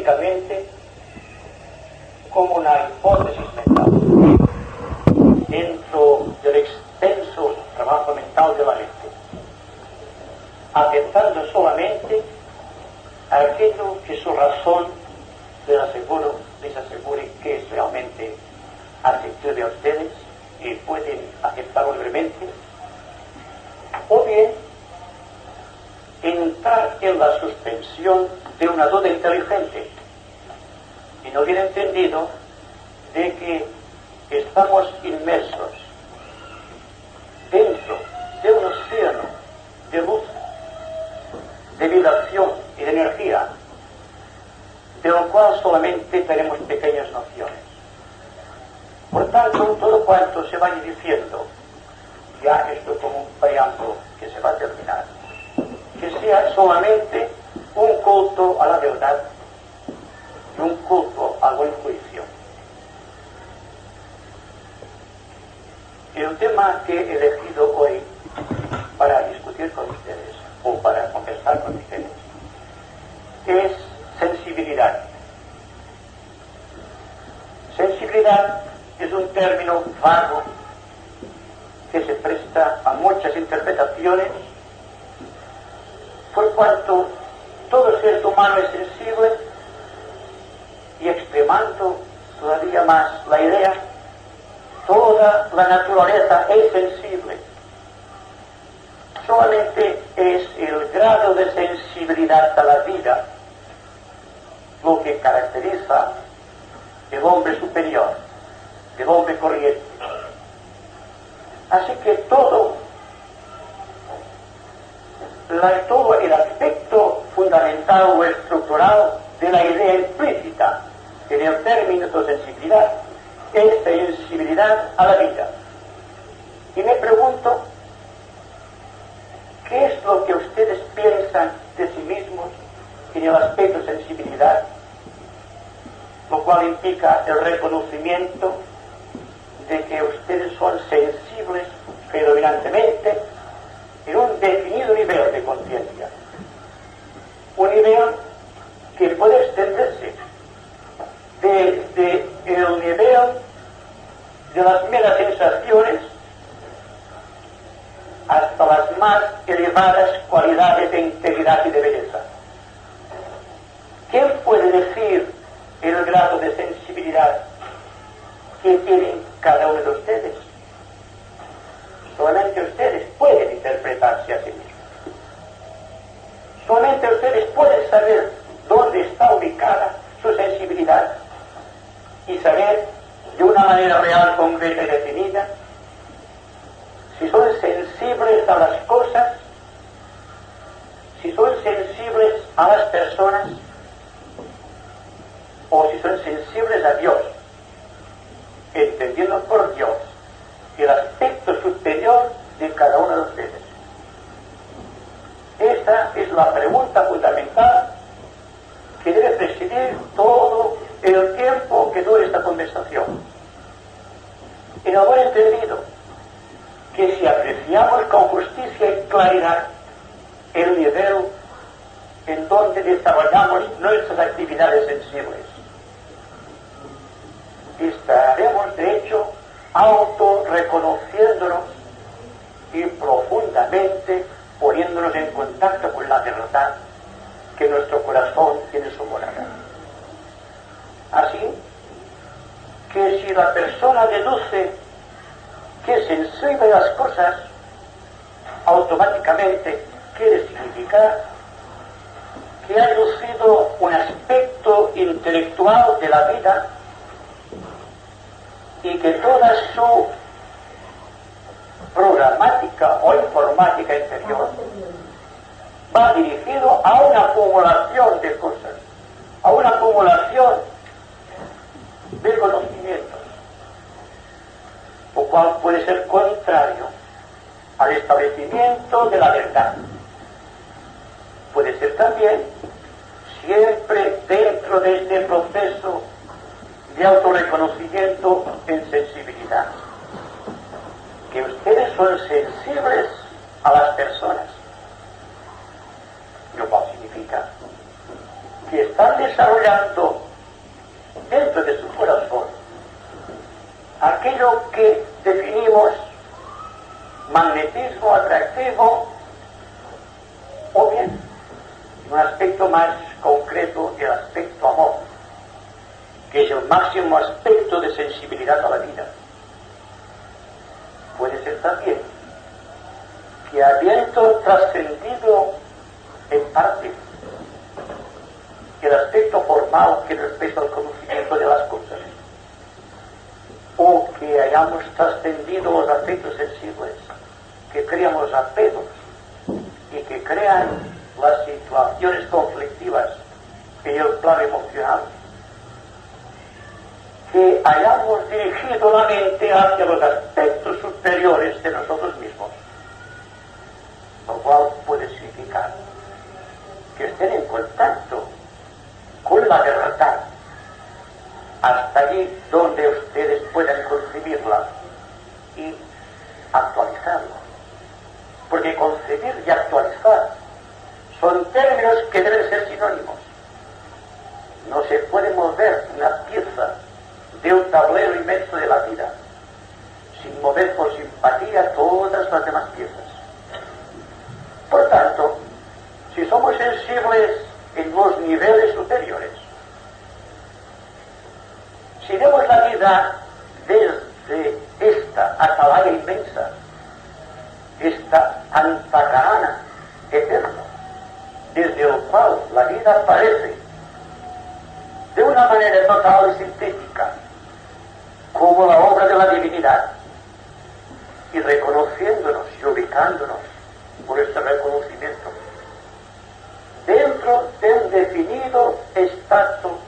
únicamente como una hipótesis mental dentro del extenso trabajo mental de la mente, aceptando solamente aquello que su razón les asegure que es realmente asequible a ustedes y pueden aceptarlo libremente, o bien entrar en la suspensión de una duda inteligente y no bien entendido de que estamos inmersos dentro de un océano de luz, de vibración y de energía, de lo cual solamente tenemos pequeñas nociones. Por tanto, todo cuanto se vaya diciendo, ya esto como un preámbulo que se va a terminar, que sea solamente un culto a la verdad y un culto al buen juicio. El tema que he elegido hoy para discutir con ustedes, o para conversar con ustedes, es sensibilidad. Sensibilidad es un término vago que se presta a muchas interpretaciones, por cuanto todo ser humano es sensible, y extremando todavía más la idea, toda la naturaleza es sensible. Solamente es el grado de sensibilidad a la vida lo que caracteriza el hombre superior, el hombre corriente. Así que todo el aspecto fundamental o estructural de la idea implícita en el término de sensibilidad es sensibilidad a la vida. Y me pregunto, ¿qué es lo que ustedes piensan de sí mismos en el aspecto de sensibilidad? Lo cual implica el reconocimiento de que ustedes son sensibles predominantemente en un definido nivel de conciencia. Un nivel que puede extenderse desde el nivel de las meras sensaciones hasta las más elevadas cualidades de integridad y de belleza. ¿Quién puede decir el grado de sensibilidad que tienen cada uno de ustedes? Solamente ustedes pueden interpretarse a sí mismos. Solamente ustedes pueden saber dónde está ubicada su sensibilidad y saber de una manera real, concreta y definida si son sensibles a las cosas, si son sensibles a las personas o si son sensibles a Dios, entendiendo por Dios el aspecto superior de cada uno de ustedes. Esta es la pregunta fundamental que debe presidir todo el tiempo que dure esta conversación. En el buen entendido, que si apreciamos con justicia y claridad el nivel en donde desarrollamos nuestras actividades sensibles, estaremos de hecho autorreconociéndonos y profundamente poniéndonos en contacto con la verdad que nuestro corazón tiene su morada. Así que si la persona deduce que es sensible a las cosas, automáticamente quiere significar que ha deducido un aspecto intelectual de la vida y que toda su programática o informática interior va dirigido a una acumulación de cosas, a una acumulación de conocimientos, lo cual puede ser contrario al establecimiento de la verdad. Puede ser también siempre dentro de este proceso de autorreconocimiento en sensibilidad, que ustedes son sensibles a las personas, lo cual significa que están desarrollando dentro de su corazón aquello que definimos magnetismo atractivo, o bien un aspecto más concreto, el aspecto amor, que es el máximo aspecto de sensibilidad a la vida. Puede ser también que habiendo trascendido en parte el aspecto formal que respecta al conocimiento de las cosas, o que hayamos trascendido los aspectos sensibles que crean los apegos y que crean las situaciones conflictivas en el plano emocional, que hayamos dirigido la mente hacia los aspectos superiores de nosotros mismos, lo cual puede significar que estén en contacto con la verdad hasta allí donde ustedes puedan concebirla y actualizarla, porque concebir y actualizar son términos que deben ser sinónimos. No se puede mover una pieza de un tablero inmenso de la vida sin mover por simpatía todas las demás piezas. Por tanto, si somos sensibles en los niveles superiores, si vemos la vida desde esta atalaya inmensa, esta antacarana eterna, desde el cual la vida parece de una manera total y sintética como la obra de la divinidad, y reconociéndonos y ubicándonos por este reconocimiento dentro de un definido estrato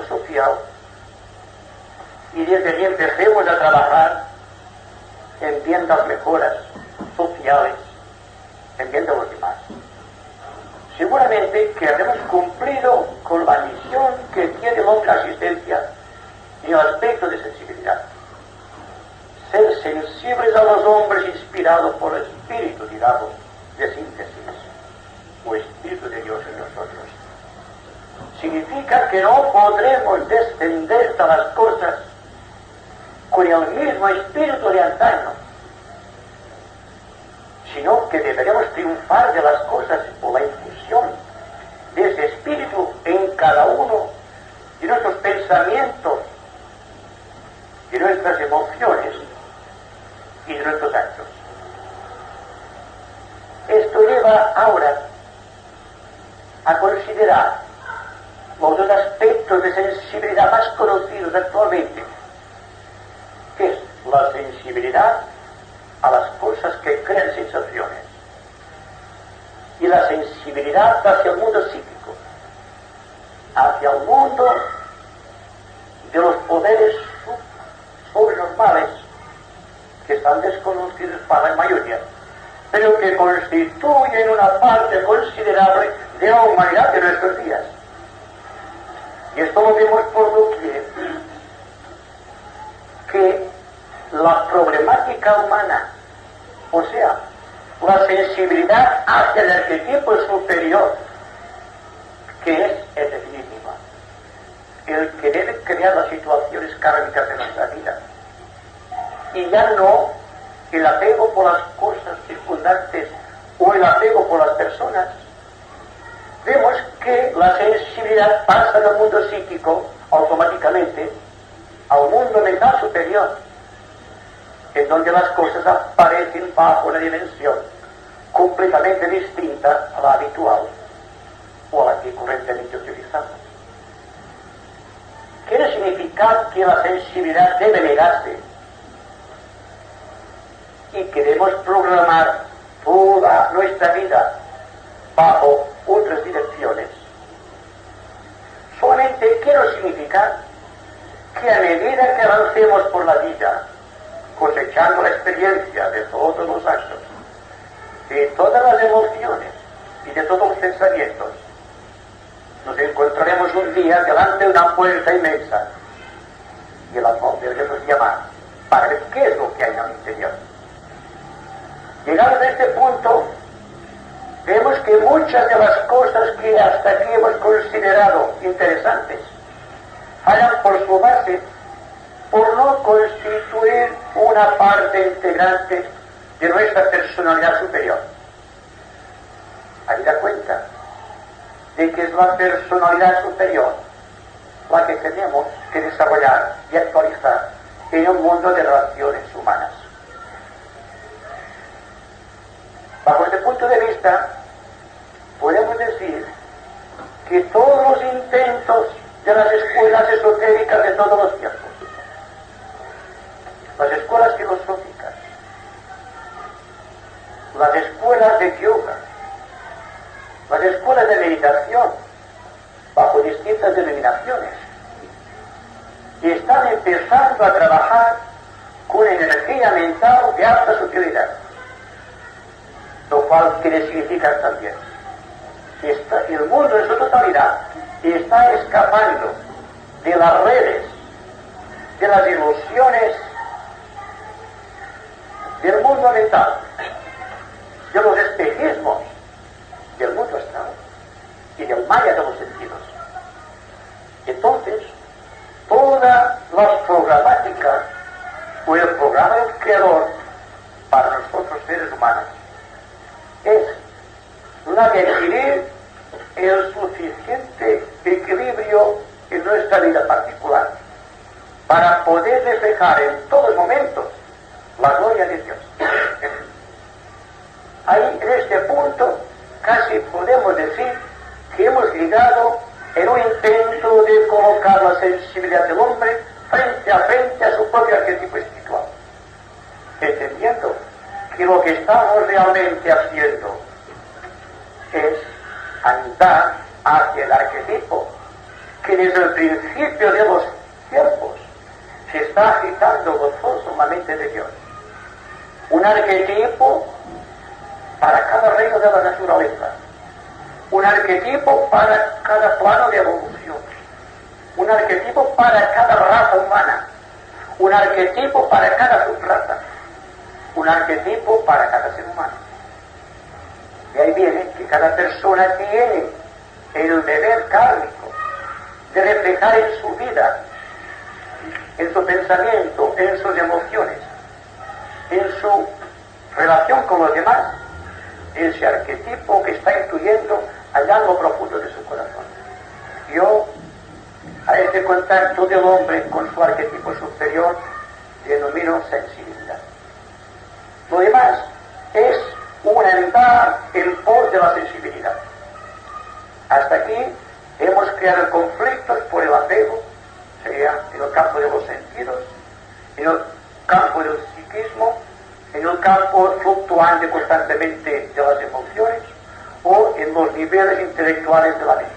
social, y desde allí empecemos a trabajar en bien de las mejoras sociales, en bien de los demás, seguramente que habremos cumplido con la misión que tiene el hombre asistencia en el aspecto de sensibilidad. Ser sensibles a los hombres inspirados por el Espíritu, digamos, de síntesis, o Espíritu de Dios en nosotros. Significa que no podremos descender de las cosas con el mismo espíritu de antaño, sino que deberemos triunfar de las cosas por la infusión de ese espíritu en cada uno de nuestros pensamientos, de nuestras emociones y de nuestros actos. Esto lleva ahora a considerar los dos aspectos de sensibilidad más conocidos actualmente, que es la sensibilidad a las cosas que crean sensaciones y la sensibilidad hacia el mundo psíquico, hacia el mundo de los poderes sobrenormales que están desconocidos para la mayoría, pero que constituyen una parte considerable de la humanidad de nuestros días. Y esto lo vemos por doquier, que la problemática humana, o sea, la sensibilidad hacia el arquetipo superior, que es definitiva, el que debe crear las situaciones kármicas de nuestra vida, y ya no el apego por las cosas circundantes o el apego por las personas. Vemos que la sensibilidad pasa del mundo psíquico automáticamente al mundo mental superior, en donde las cosas aparecen bajo una dimensión completamente distinta a la habitual o a la que correctamente utilizamos. Quiere significar que la sensibilidad debe negarse y queremos programar toda nuestra vida bajo otras direcciones. Solamente quiero significar que a medida que avancemos por la vida, cosechando la experiencia de todos los actos, de todas las emociones y de todos los pensamientos, nos encontraremos un día delante de una puerta inmensa y el amor debemos llamar para ver qué es lo que hay en el interior. Llegados a este punto, vemos que muchas de las cosas que hasta aquí hemos considerado interesantes fallan por su base, por no constituir una parte integrante de nuestra personalidad superior. Ahí da cuenta de que es la personalidad superior la que tenemos que desarrollar y actualizar en un mundo de relaciones humanas. Bajo este punto de vista, podemos decir que todos los intentos de las escuelas esotéricas de todos los tiempos, las escuelas filosóficas, las escuelas de yoga, las escuelas de meditación, bajo distintas denominaciones, están empezando a trabajar con energía mental de alta sutilidad, lo cual quiere significar también que el mundo en su totalidad está escapando de las redes, de las ilusiones del mundo mental, de los espejismos del mundo astral y del maya de los sentidos. Entonces, toda la programática o el programa del Creador para nosotros seres humanos es la de adquirir el suficiente equilibrio en nuestra vida particular para poder reflejar en todos momentos la gloria de Dios. Ahí, en este punto, casi podemos decir que hemos llegado en un intento de colocar la sensibilidad del hombre frente a su propio arquetipo espiritual, entendiendo que lo que estamos realmente haciendo es andar hacia el arquetipo que desde el principio de los tiempos se está agitando gozoso en la mente de Dios. Un arquetipo para cada reino de la naturaleza, un arquetipo para cada plano de evolución, un arquetipo para cada raza humana, un arquetipo para cada subraza, un arquetipo para cada ser humano. De ahí viene que cada persona tiene el deber kármico de reflejar en su vida, en su pensamiento, en sus emociones, en su relación con los demás, ese arquetipo que está influyendo allá en lo profundo de su corazón. Yo, a este contacto del hombre con su arquetipo superior, denomino sensibilidad. Lo demás es un andar en pos de la sensibilidad. Hasta aquí hemos creado conflictos por el apego, sea en el campo de los sentidos, en el campo del psiquismo, en el campo fluctuante constantemente de las emociones o en los niveles intelectuales de la mente.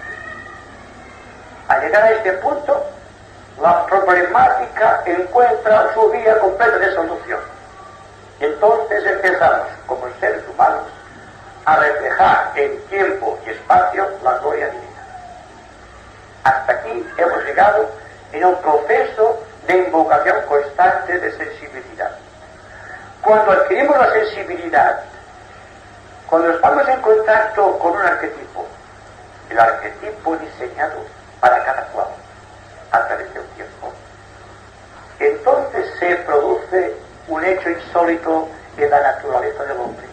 Al llegar a este punto, la problemática encuentra su vía completa de solución. Entonces empezamos, como seres humanos, a reflejar en tiempo y espacio la gloria divina. Hasta aquí hemos llegado en un proceso de invocación constante de sensibilidad. Cuando adquirimos la sensibilidad, cuando estamos en contacto con un arquetipo, el arquetipo diseñado para cada cual a través del tiempo, entonces se produce un hecho insólito en la naturaleza del hombre,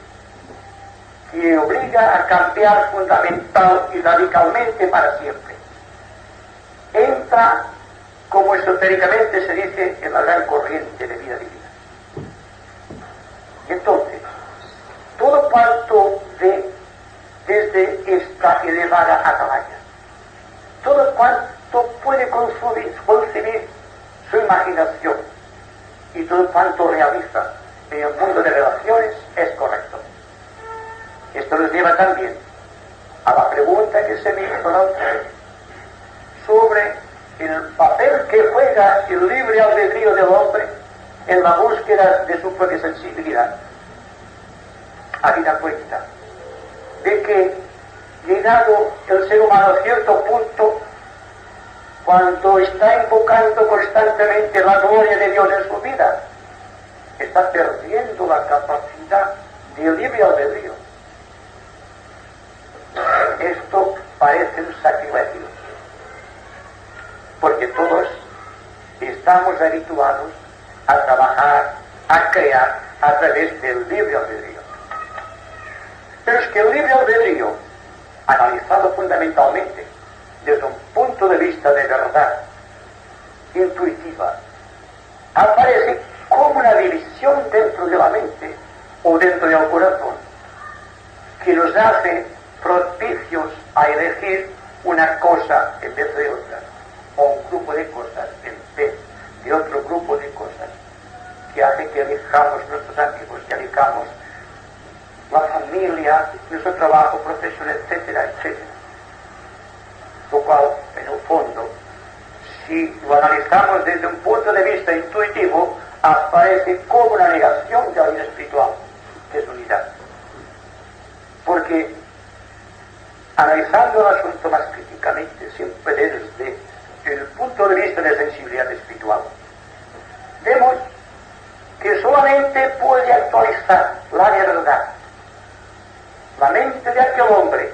que obliga a cambiar fundamental y radicalmente para siempre. Entra, como esotéricamente se dice, en la gran corriente de vida divina. Entonces, todo cuanto ve desde esta elevada atalaya, todo cuanto puede concebir su imaginación y todo cuanto realiza en el mundo de relaciones es correcto. Esto nos lleva también a la pregunta que se me hizo la otra vez sobre el papel que juega el libre albedrío del hombre en la búsqueda de su propia sensibilidad. Habida cuenta de que, llegado el ser humano a cierto punto, cuando está invocando constantemente la gloria de Dios en su vida, está perdiendo la capacidad de libre albedrío. Esto parece un sacrilegio, porque todos estamos habituados a trabajar, a crear a través del libre albedrío. Pero es que el libre albedrío, analizado fundamentalmente desde un punto de vista de verdad intuitiva, aparece como una división dentro de la mente o dentro del corazón que nos hace propicios a elegir una cosa en vez de otra, o un grupo de cosas en vez de otro grupo de cosas, que hace que elijamos nuestros amigos, que elijamos la familia, nuestro trabajo, profesión, etcétera, etcétera. Lo cual, en el fondo, si lo analizamos desde un punto de vista intuitivo, aparece como una negación de la vida espiritual, que es unidad. Porque, analizando el asunto más críticamente, siempre desde el punto de vista de sensibilidad espiritual, vemos que solamente puede actualizar la verdad la mente de aquel hombre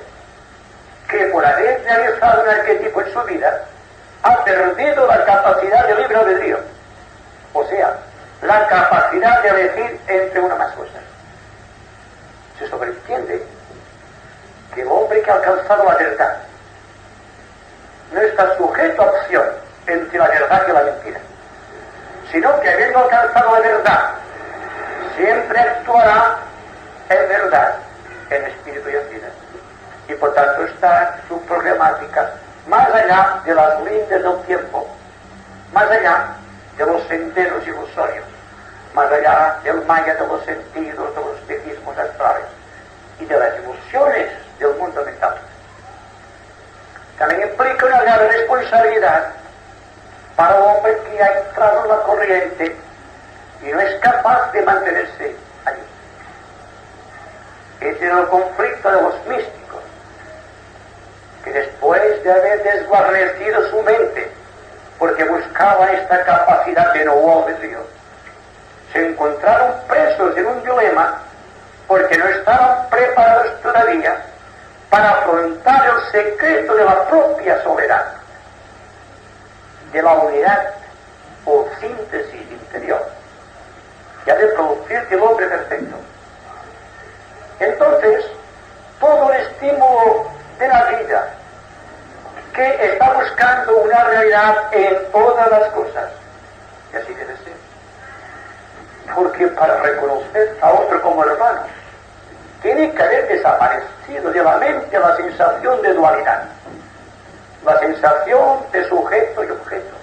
que, por haber realizado un arquetipo en su vida, ha perdido la capacidad de libre albedrío, o sea, la capacidad de elegir entre una más cosas. Se sobreentiende que el hombre que ha alcanzado la verdad no está sujeto a opción entre la verdad y la mentira, sino que, habiendo alcanzado la verdad, siempre actuará en verdad, en espíritu y en vida. Y por tanto está su problemática más allá de las lindes del tiempo, más allá de los senderos ilusorios, más allá del maya de los sentidos, de los espejismos astrales y de las ilusiones del mundo mental. También implica una grave responsabilidad para el hombre que ha entrado en la corriente y no es capaz de mantenerse allí. Ese es el conflicto de los místicos, que después de haber desguarnecido su mente, porque buscaban esta capacidad de no albedrío, se encontraron presos en un dilema, porque no estaban preparados todavía para afrontar el secreto de la propia soledad, de la unidad o síntesis interior, que ha de producir el hombre perfecto. Entonces, todo el estímulo de la vida que está buscando una realidad en todas las cosas, y así debe ser, porque para reconocer a otro como hermano tiene que haber desaparecido de la mente la sensación de dualidad, la sensación de sujeto y objeto,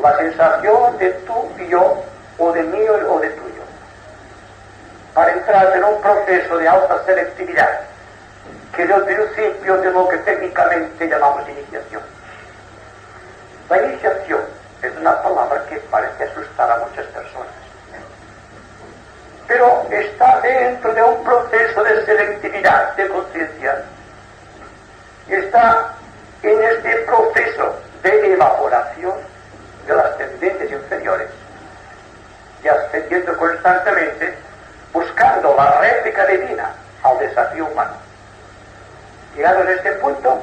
la sensación de tú y yo, o de mí o de tuyo, para entrar en un proceso de alta selectividad, que es el principio de lo que técnicamente llamamos iniciación. La iniciación es una palabra que parece asustar a muchas personas, pero está dentro de un proceso de selectividad de conciencia, está en este proceso de evaporación de las tendencias inferiores y ascendiendo constantemente, buscando la réplica divina al desafío humano. Llegados a este punto,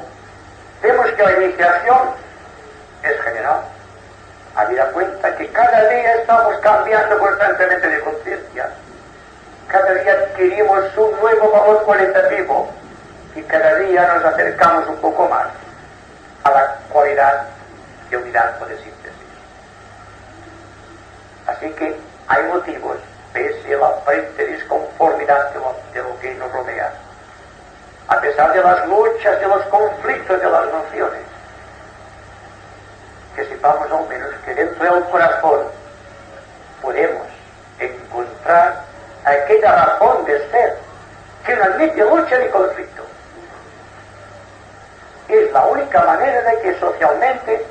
vemos que la iniciación es general. Habida cuenta que cada día estamos cambiando constantemente de conciencia, cada día adquirimos un nuevo valor cualitativo y cada día nos acercamos un poco más a la cualidad de unidad o de síntesis. Así que hay motivos, pese a la aparente disconformidad de lo que nos rodea, a pesar de las luchas, de los conflictos, de las nociones, que sepamos al menos que dentro del corazón podemos encontrar aquella razón de ser que no admite lucha ni conflicto. Es la única manera de que socialmente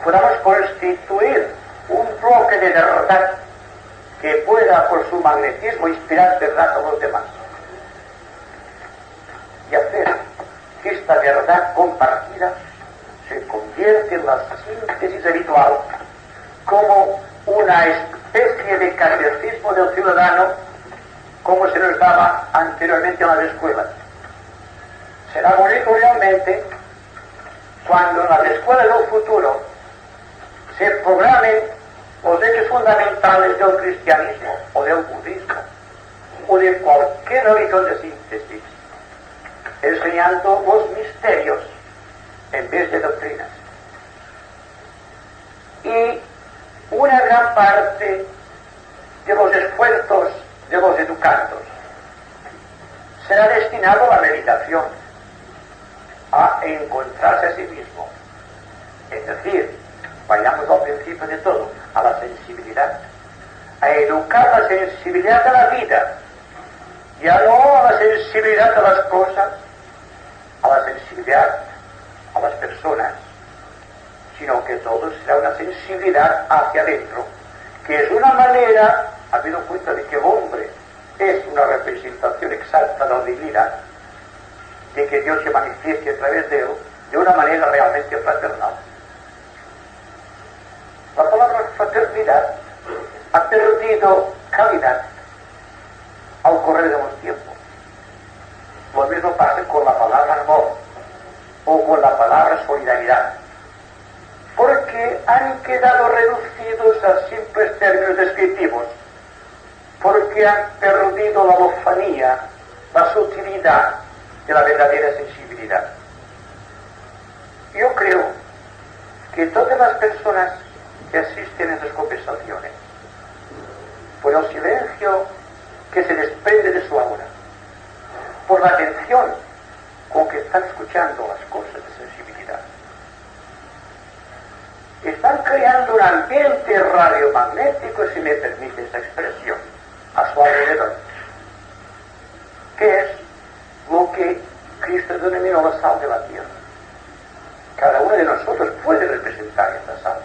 podamos constituir un bloque de verdad que pueda, por su magnetismo, inspirar verdad a los demás y hacer que esta verdad compartida se convierte en la síntesis habitual como una especie de catecismo del ciudadano, como se nos daba anteriormente en las escuelas, Será bonito realmente cuando en las escuelas del futuro se programen los hechos fundamentales del cristianismo o del budismo o de cualquier religión de síntesis, enseñando los misterios en vez de doctrinas. Y una gran parte de los esfuerzos de los educandos será destinado a la meditación, a encontrarse a sí mismo. Es decir, vayamos al principio de todo, a la sensibilidad, a educar la sensibilidad de la vida, ya no a la sensibilidad de las cosas, a la sensibilidad a las personas, sino que todo será una sensibilidad hacia adentro, que es una manera, habiendo cuenta de que el hombre es una representación exacta de la divinidad, de que Dios se manifieste a través de él de una manera realmente fraternal. La palabra fraternidad ha perdido calidad al correr de los tiempos. Lo mismo pasa con la palabra amor o con la palabra solidaridad, porque han quedado reducidos a simples términos descriptivos, porque han perdido la lofanía, la sutilidad de la verdadera sensibilidad. Yo creo que todas las personas que asisten a esas conversaciones, por el silencio que se desprende de su aura, por la atención con que están escuchando las cosas de sensibilidad, están creando un ambiente radiomagnético, si me permite esa expresión, a su alrededor, que es lo que Cristo denominó la sal de la tierra. Cada uno de nosotros puede representar esta sal.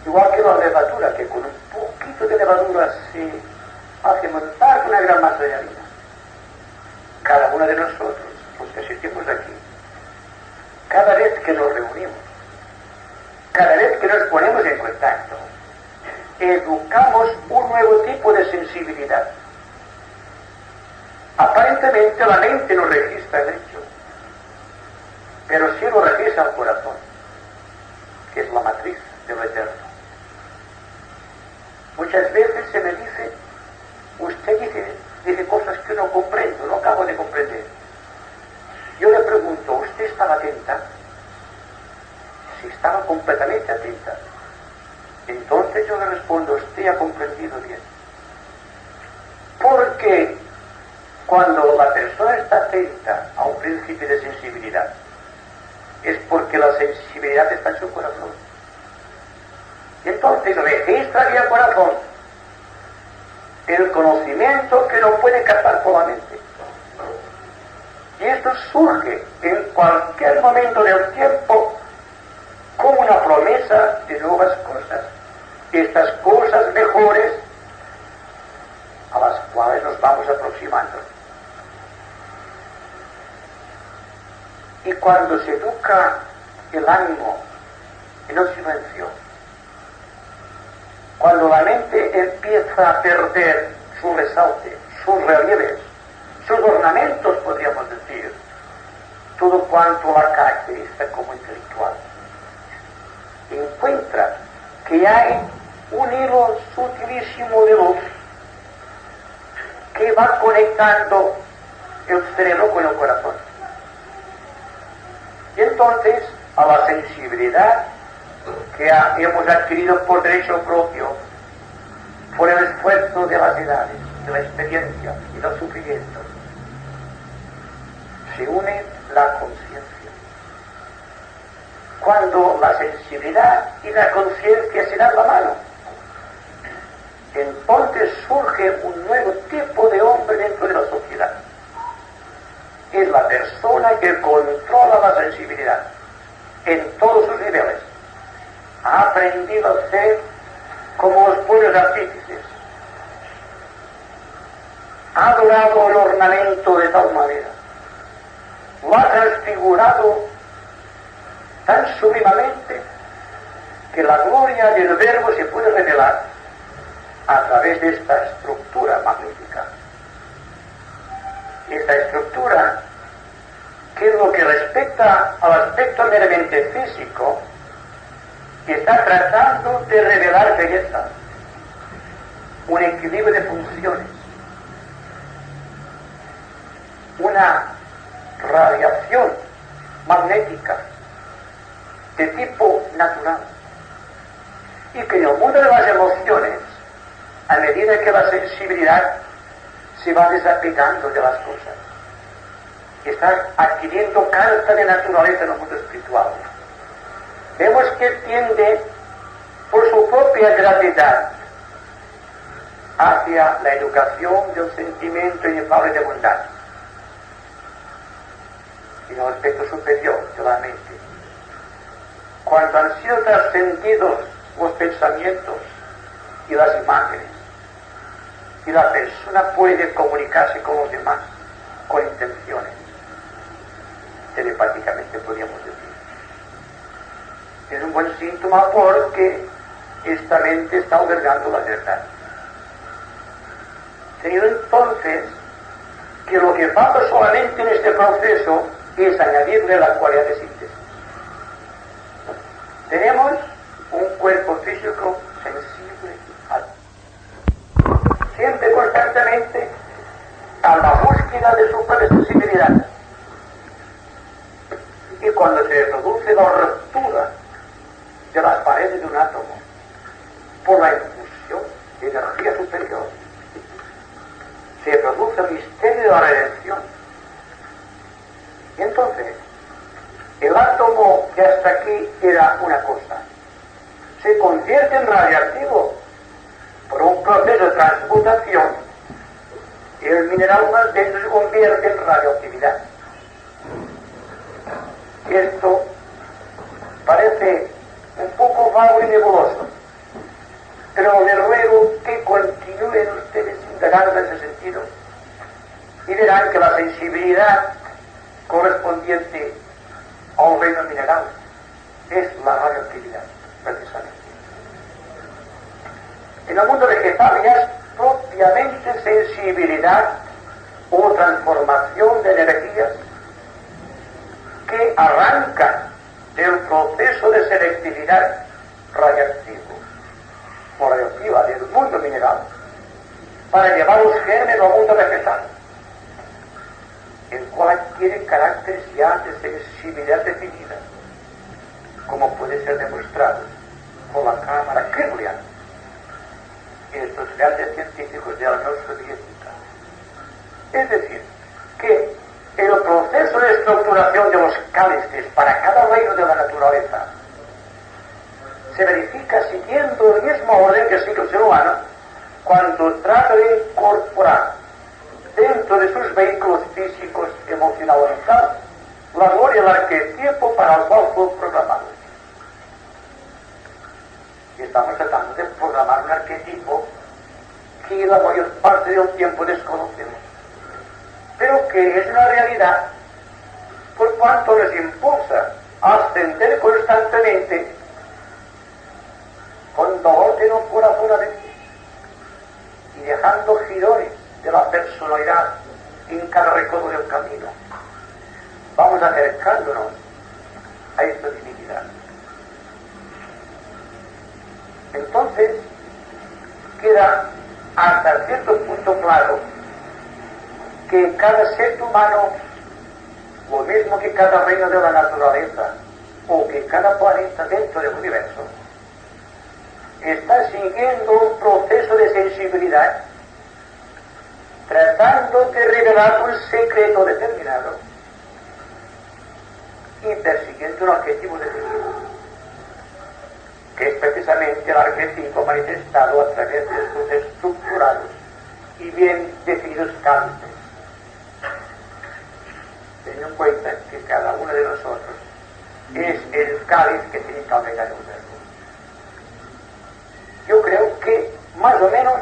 Igual que la levadura, que con un poquito de levadura se hace montar una gran masa de harina. Cada uno de nosotros, los que asistimos aquí, cada vez que nos reunimos, cada vez que nos ponemos en contacto, educamos un nuevo tipo de sensibilidad. Aparentemente la mente no registra el hecho, pero sí lo registra el corazón, que es la matriz de lo eterno. Muchas veces se me dice, usted dice cosas que no comprendo, no acabo de comprender. Yo le pregunto, ¿usted estaba atenta? Si estaba completamente atenta, entonces yo le respondo, usted ha comprendido bien. Porque cuando la persona está atenta a un principio de sensibilidad, es porque la sensibilidad está en su corazón. Y entonces registra en el corazón el conocimiento que no puede captar por la mente. Y esto surge en cualquier momento del tiempo como una promesa de nuevas cosas. Estas cosas mejores a las cuales nos vamos aproximando. Y cuando se educa el ánimo en el silencio, cuando la mente empieza a perder su resalte, sus relieves, sus ornamentos, podríamos decir, todo cuanto la caracteriza como intelectual, encuentra que hay un hilo sutilísimo de luz que va conectando el cerebro con el corazón. Y entonces, a la sensibilidad que hemos adquirido por derecho propio, por el esfuerzo de las edades, de la experiencia y del sufrimiento, se une la conciencia. Cuando la sensibilidad y la conciencia se dan la mano, entonces surge un nuevo tipo de hombre dentro de la sociedad. Es la persona que controla la sensibilidad en todos sus niveles. Ha aprendido a ser como los buenos artífices. Ha adorado el ornamento de tal manera. Lo ha transfigurado tan sublimamente que la gloria del verbo se puede revelar a través de esta estructura magnífica. Esta estructura que en lo que respecta al aspecto meramente físico, está tratando de revelar belleza, un equilibrio de funciones, una radiación magnética de tipo natural, y que en el mundo de las emociones, a medida que la sensibilidad se va desapegando de las cosas, está adquiriendo carta de naturaleza en el mundo espiritual. Vemos que tiende por su propia gravedad hacia la educación del sentimiento inefable de bondad y en el aspecto superior de la mente. Cuando han sido trascendidos los pensamientos y las imágenes, y la persona puede comunicarse con los demás con intenciones, telepáticamente podríamos decir. Es un buen síntoma porque esta mente está albergando la verdad. Teniendo entonces que lo que falta solamente en este proceso es añadirle la cualidad de síntesis. Tenemos un cuerpo físico sensible, siempre constantemente a la búsqueda de su propia sensibilidad. Y cuando se produce la ruptura de las paredes de un átomo por la infusión de energía superior, se produce el misterio de la redención. Y entonces, el átomo que hasta aquí era una cosa, se convierte en radiactivo por un proceso de transmutación, y el mineral más denso se convierte en radioactividad. Esto parece un poco vago y nebuloso, pero les ruego que continúen ustedes indagando en ese sentido y verán que la sensibilidad correspondiente a un reino mineral es la radioactividad, precisamente. En el mundo vegetal ya es propiamente sensibilidad o transformación de energías que arrancan del proceso de selectividad radiactivo o radioactiva del mundo mineral para llevar los gérmenes al mundo vegetal, el cual adquiere caracteres ya de sensibilidad definida, como puede ser demostrado por la cámara Kirlian y estos grandes científicos de la Unión Soviética. Es decir, que el proceso de estructuración de los cálices para cada reino de la naturaleza se verifica siguiendo el mismo orden que sigue el ser humano cuando trata de incorporar dentro de sus vehículos físicos, emocional o mental, la gloria del arquetipo para el cual fue programado. Y estamos tratando de programar un arquetipo que la mayor parte del tiempo desconocemos, pero que es una realidad por cuanto nos impulsa a ascender constantemente con dolor de no corazón adentro y dejando girones de la personalidad en cada recodo del camino. Vamos acercándonos a esta divinidad. Entonces queda hasta cierto punto claro que cada ser humano, lo mismo que cada reino de la naturaleza o que cada planeta dentro del universo, está siguiendo un proceso de sensibilidad, tratando de revelar un secreto determinado y persiguiendo un objetivo definido, que es precisamente el arquetipo manifestado a través de estos estructurados y bien definidos cálices. Teniendo en cuenta que cada uno de nosotros es el cáliz que tiene que albergar el verbo. Yo creo que más o menos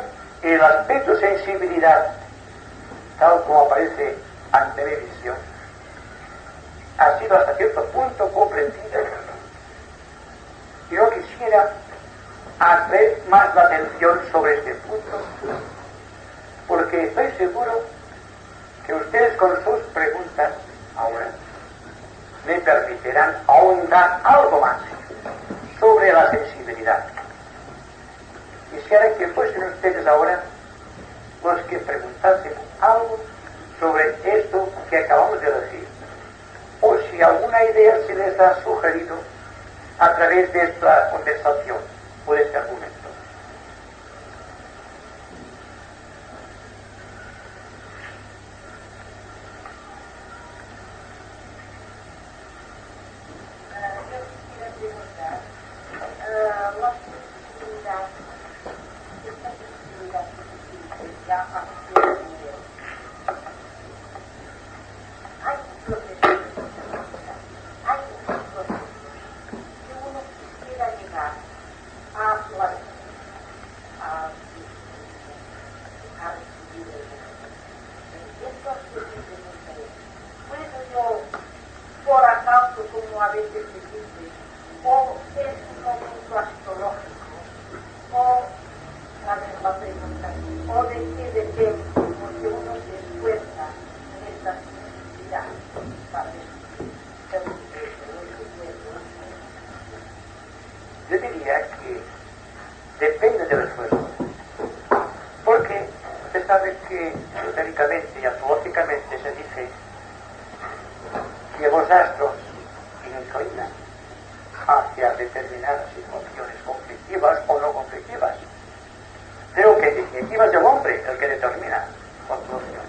el aspecto sensibilidad, tal como aparece ante mi visión, ha sido hasta cierto punto comprendida. Yo quisiera hacer más la atención sobre este punto, porque estoy seguro que ustedes con sus preguntas ahora me permitirán ahondar algo más sobre la sensibilidad. Quisiera que fuesen ustedes ahora los que preguntasen algo sobre esto que acabamos de decir, o si alguna idea se les ha sugerido a través de esta conversación o de este argumento. Yo diría que depende del esfuerzo, porque usted sabe que esotéricamente y astrológicamente se dice que los astros inclinan hacia determinadas situaciones conflictivas o no conflictivas, pero que en definitiva es el hombre el que determina la solución.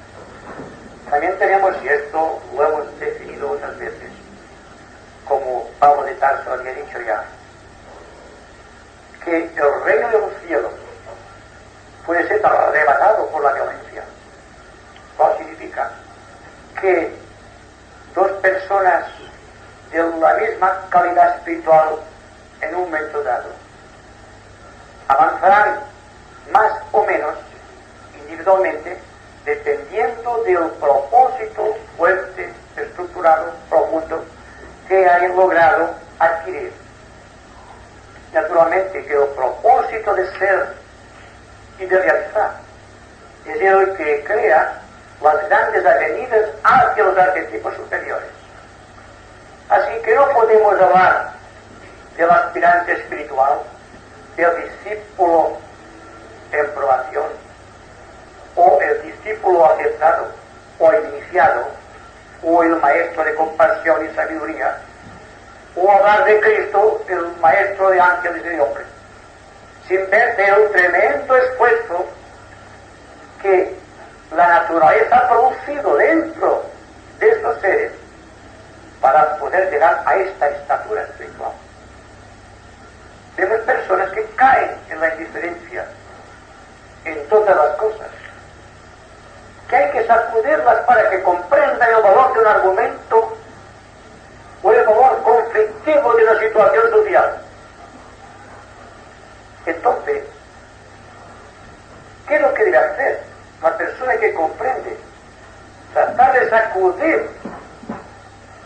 También tenemos, y esto lo hemos definido otras veces, como Pablo de Tarso había dicho ya, que el reino de los cielos puede ser arrebatado por la violencia. ¿Cuál significa? Que dos personas de la misma calidad espiritual en un momento dado avanzarán más o menos individualmente dependiendo del propósito fuerte, estructurado, profundo que hayan logrado adquirir. Naturalmente que el propósito de ser y de realizar es el que crea las grandes avenidas hacia los arquetipos superiores. Así que no podemos hablar del aspirante espiritual, del discípulo en probación, o el discípulo aceptado, o el iniciado, o el maestro de compasión y sabiduría, o hablar de Cristo, el maestro de ángeles y de hombres, sin ver el tremendo esfuerzo que la naturaleza ha producido dentro de estos seres para poder llegar a esta estatura espiritual. Vemos personas que caen en la indiferencia en todas las cosas, que hay que sacudirlas para que comprendan el valor de un argumento o el valor conflictivo de una situación social. Entonces, ¿qué es lo que debe hacer la persona que comprende? Tratar de sacudir.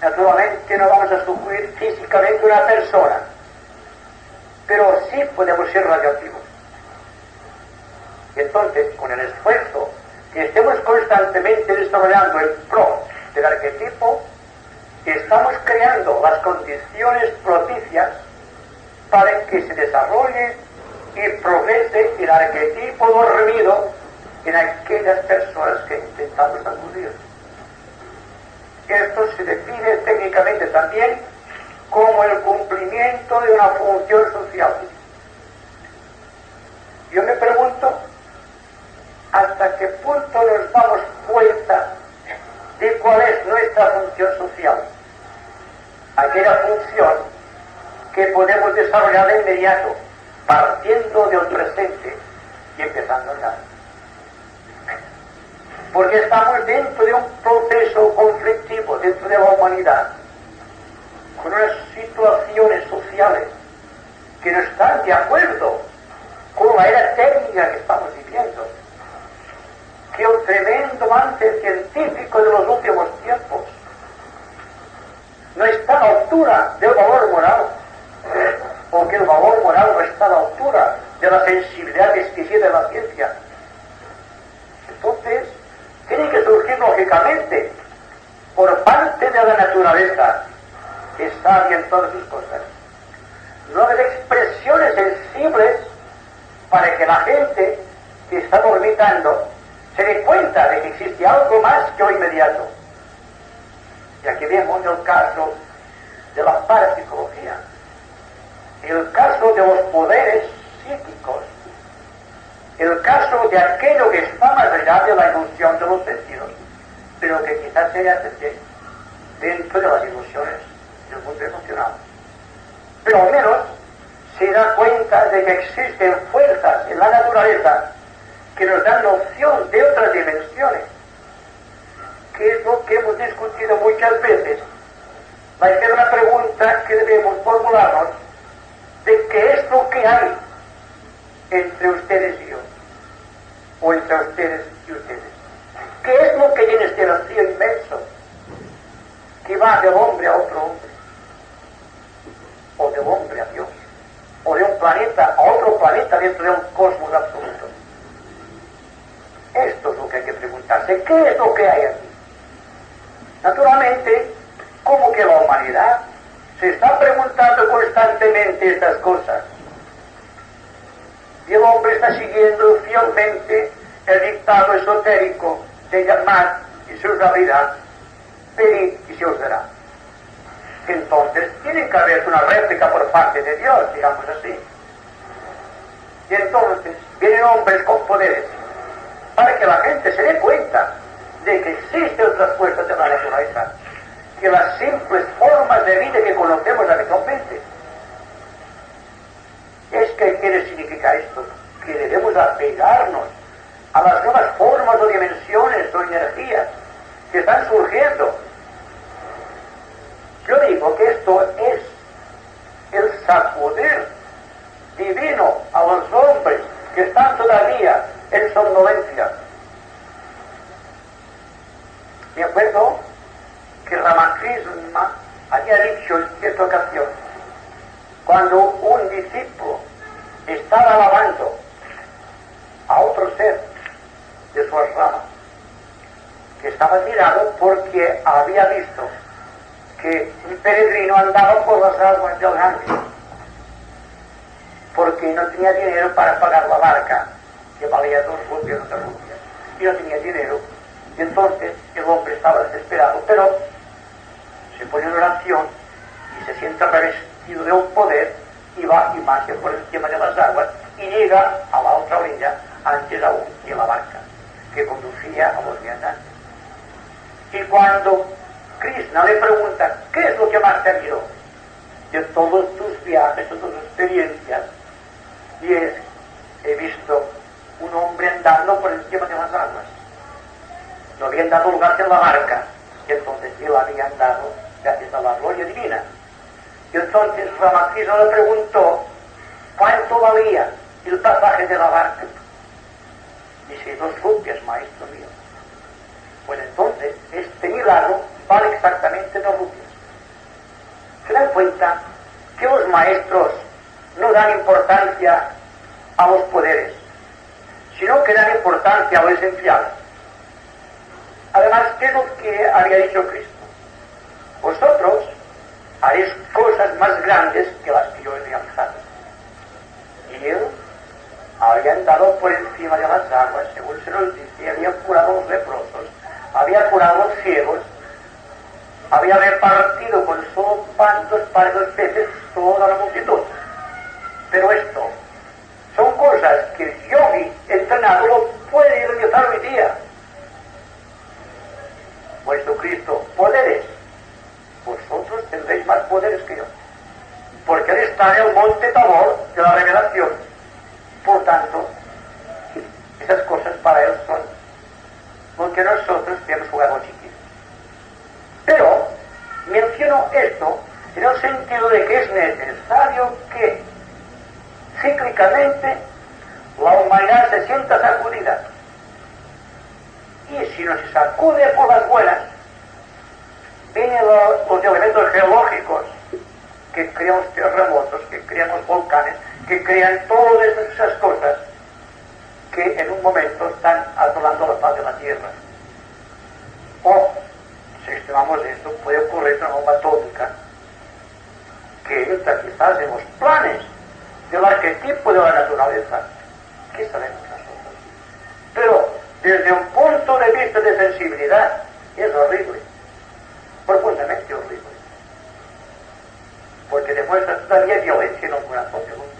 Naturalmente no vamos a sacudir físicamente una persona, pero sí podemos ser radioactivos. Y entonces, con el esfuerzo que estemos constantemente desarrollando en pro del arquetipo, estamos creando las condiciones propicias para que se desarrolle y progrese el arquetipo dormido en aquellas personas que intentamos acudir. Esto se define técnicamente también como el cumplimiento de una función social. Yo me pregunto hasta qué punto nos damos cuenta de cuál es nuestra función social. Aquella función que podemos desarrollar de inmediato, partiendo del presente y empezando ya. Porque estamos dentro de un proceso conflictivo, dentro de la humanidad, con unas situaciones sociales que no están de acuerdo con la era técnica que estamos viviendo. Que el tremendo avance científico de los últimos tiempos no está a la altura del valor moral, o que el valor moral no está a la altura de la sensibilidad exquisita de la ciencia. Entonces, tiene que surgir lógicamente por parte de la naturaleza sabia en todas sus cosas, nuevas expresiones sensibles para que la gente que está dormitando se dé cuenta de que existe algo más que lo inmediato. Y aquí vemos el caso de la parapsicología, el caso de los poderes psíquicos, el caso de aquello que está más allá de la ilusión de los sentidos, pero que quizás se hace dentro de las ilusiones del mundo emocional. Pero al menos se da cuenta de que existen fuerzas en la naturaleza que nos dan noción de otras dimensiones, que es lo que hemos discutido muchas veces. Va a ser una pregunta que debemos formularnos de qué es lo que hay entre ustedes y yo, o entre ustedes y ustedes. ¿Qué es lo que llena este vacío inmenso que va del hombre a otro hombre, o del hombre a Dios, o de un planeta a otro planeta dentro de un cosmos absoluto? Esto es lo que hay que preguntarse. ¿Qué es lo que hay aquí? Naturalmente, como que la humanidad se está preguntando constantemente estas cosas, y el hombre está siguiendo fielmente el dictado esotérico de llamar y se os abrirá, pedid y se os dará. Entonces tiene que haber una réplica por parte de Dios, digamos así. Y entonces vienen hombres con poderes para que la gente se dé cuenta de que existen otras fuerzas de la naturaleza que las simples formas de vida que conocemos habitualmente. ¿Qué quiere significar esto? Que debemos apegarnos a las nuevas formas o dimensiones o energías que están surgiendo. Yo digo que esto es el sacudir divino a los hombres que están todavía en somnolencia. Me acuerdo que Ramakrishna había dicho en cierta ocasión, cuando un discípulo estaba alabando a otro ser de su rama, que estaba admirado porque había visto que un peregrino andaba por las aguas del Ganges, porque no tenía dinero para pagar la barca, que valía 2 rupias, y no tenía dinero. Y entonces el hombre estaba desesperado, pero se pone en oración y se siente revestido de un poder y va y marcha por encima de las aguas y llega a la otra orilla antes aún de la barca que conducía a los viandantes. Y cuando Krishna le pregunta, ¿qué es lo que más te admiró de todos tus viajes, de tus experiencias? Y es, he visto un hombre andando por encima de las aguas. No habían dado lugar en la barca, y entonces él había andado gracias a la gloria divina. Y entonces Ramakrishna le preguntó, ¿cuánto valía el pasaje de la barca? Dice, 2 rupias, maestro mío. Pues entonces, este milagro vale exactamente 2 rupias. ¿Se dan cuenta que los maestros no dan importancia a los poderes, sino que dan importancia a lo esencial? Además, ¿qué es lo que había dicho Cristo? Vosotros haréis cosas más grandes que las que yo he realizado. Y él había andado por encima de las aguas, según se nos dice, había curado a los leprosos, había curado a los ciegos, había repartido con solo pan 2 panes de peces toda la multitud. Pero esto son cosas que el yogi entrenado lo puede realizar hoy día. Vuestro Cristo, poderes, vosotros tendréis más poderes que yo, porque Él está en el monte Tabor de la revelación. Por tanto, esas cosas para Él son porque nosotros tenemos jugado chiquitos. Pero menciono esto en el sentido de que es necesario que cíclicamente la humanidad se sienta sacudida. Y si no se sacude por las buenas, vienen los elementos geológicos que crean los terremotos, que crean los volcanes, que crean todas esas cosas que en un momento están asolando la faz de la Tierra. O, si estimamos esto, puede ocurrir una bomba atómica que quizás en los planes del arquetipo de la naturaleza, ¿qué sabemos nosotros? Pero desde un punto de vista de sensibilidad es horrible, profundamente horrible, porque demuestra todavía violencia en el corazón del hombre.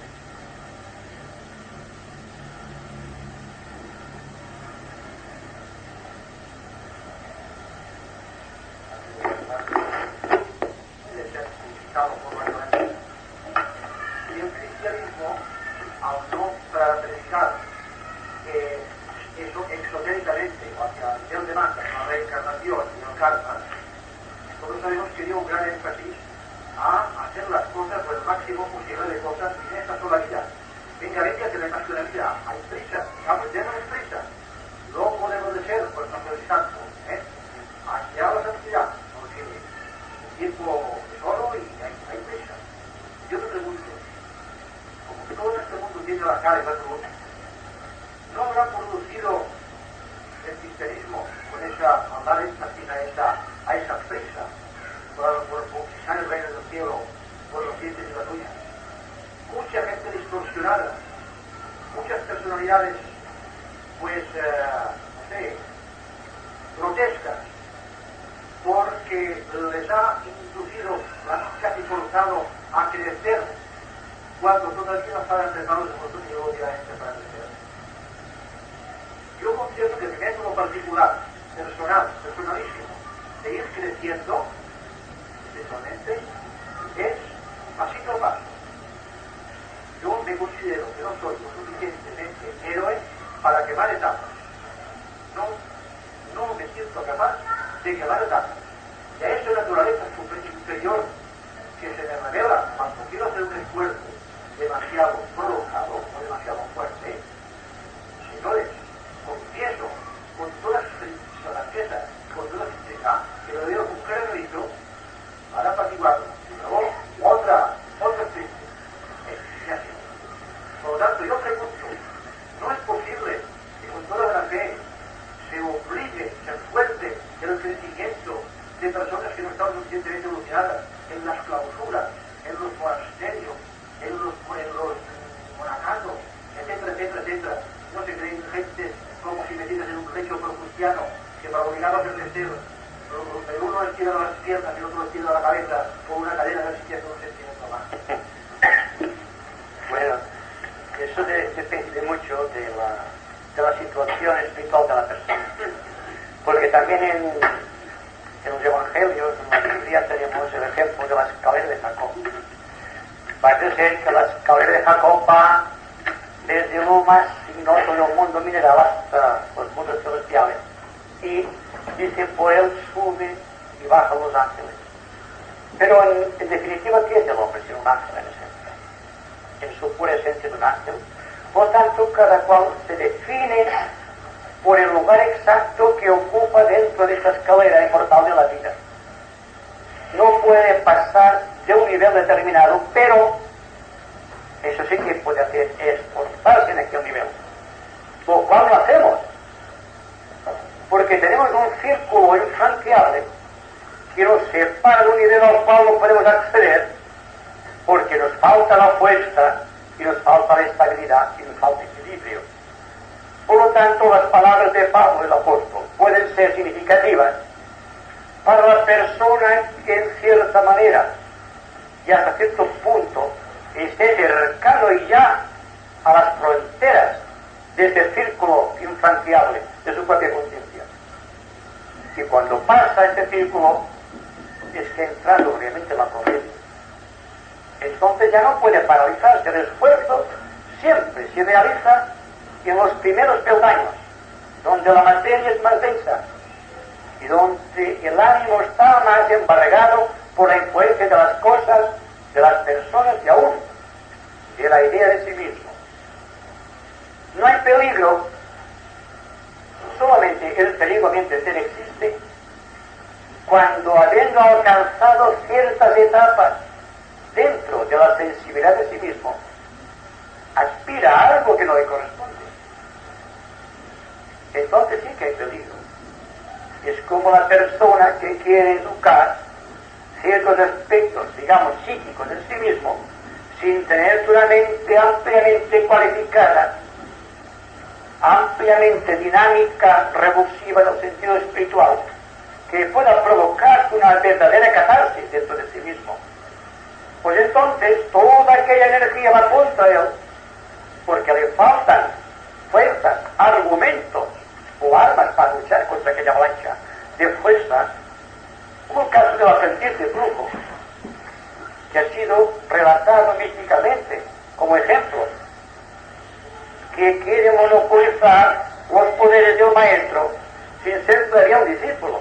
ciertos aspectos, digamos, psíquicos en sí mismo, sin tener una mente ampliamente cualificada, ampliamente dinámica, revulsiva en el sentido espiritual, que pueda provocar una verdadera catarsis dentro de sí mismo. Pues entonces toda aquella energía va contra él, porque le faltan fuerzas, argumentos o armas para luchar contra aquella avalancha de fuerza, como el caso del aprendiz de Brujo, que ha sido relatado místicamente como ejemplo, que quiere monopolizar los poderes del maestro sin ser todavía un discípulo.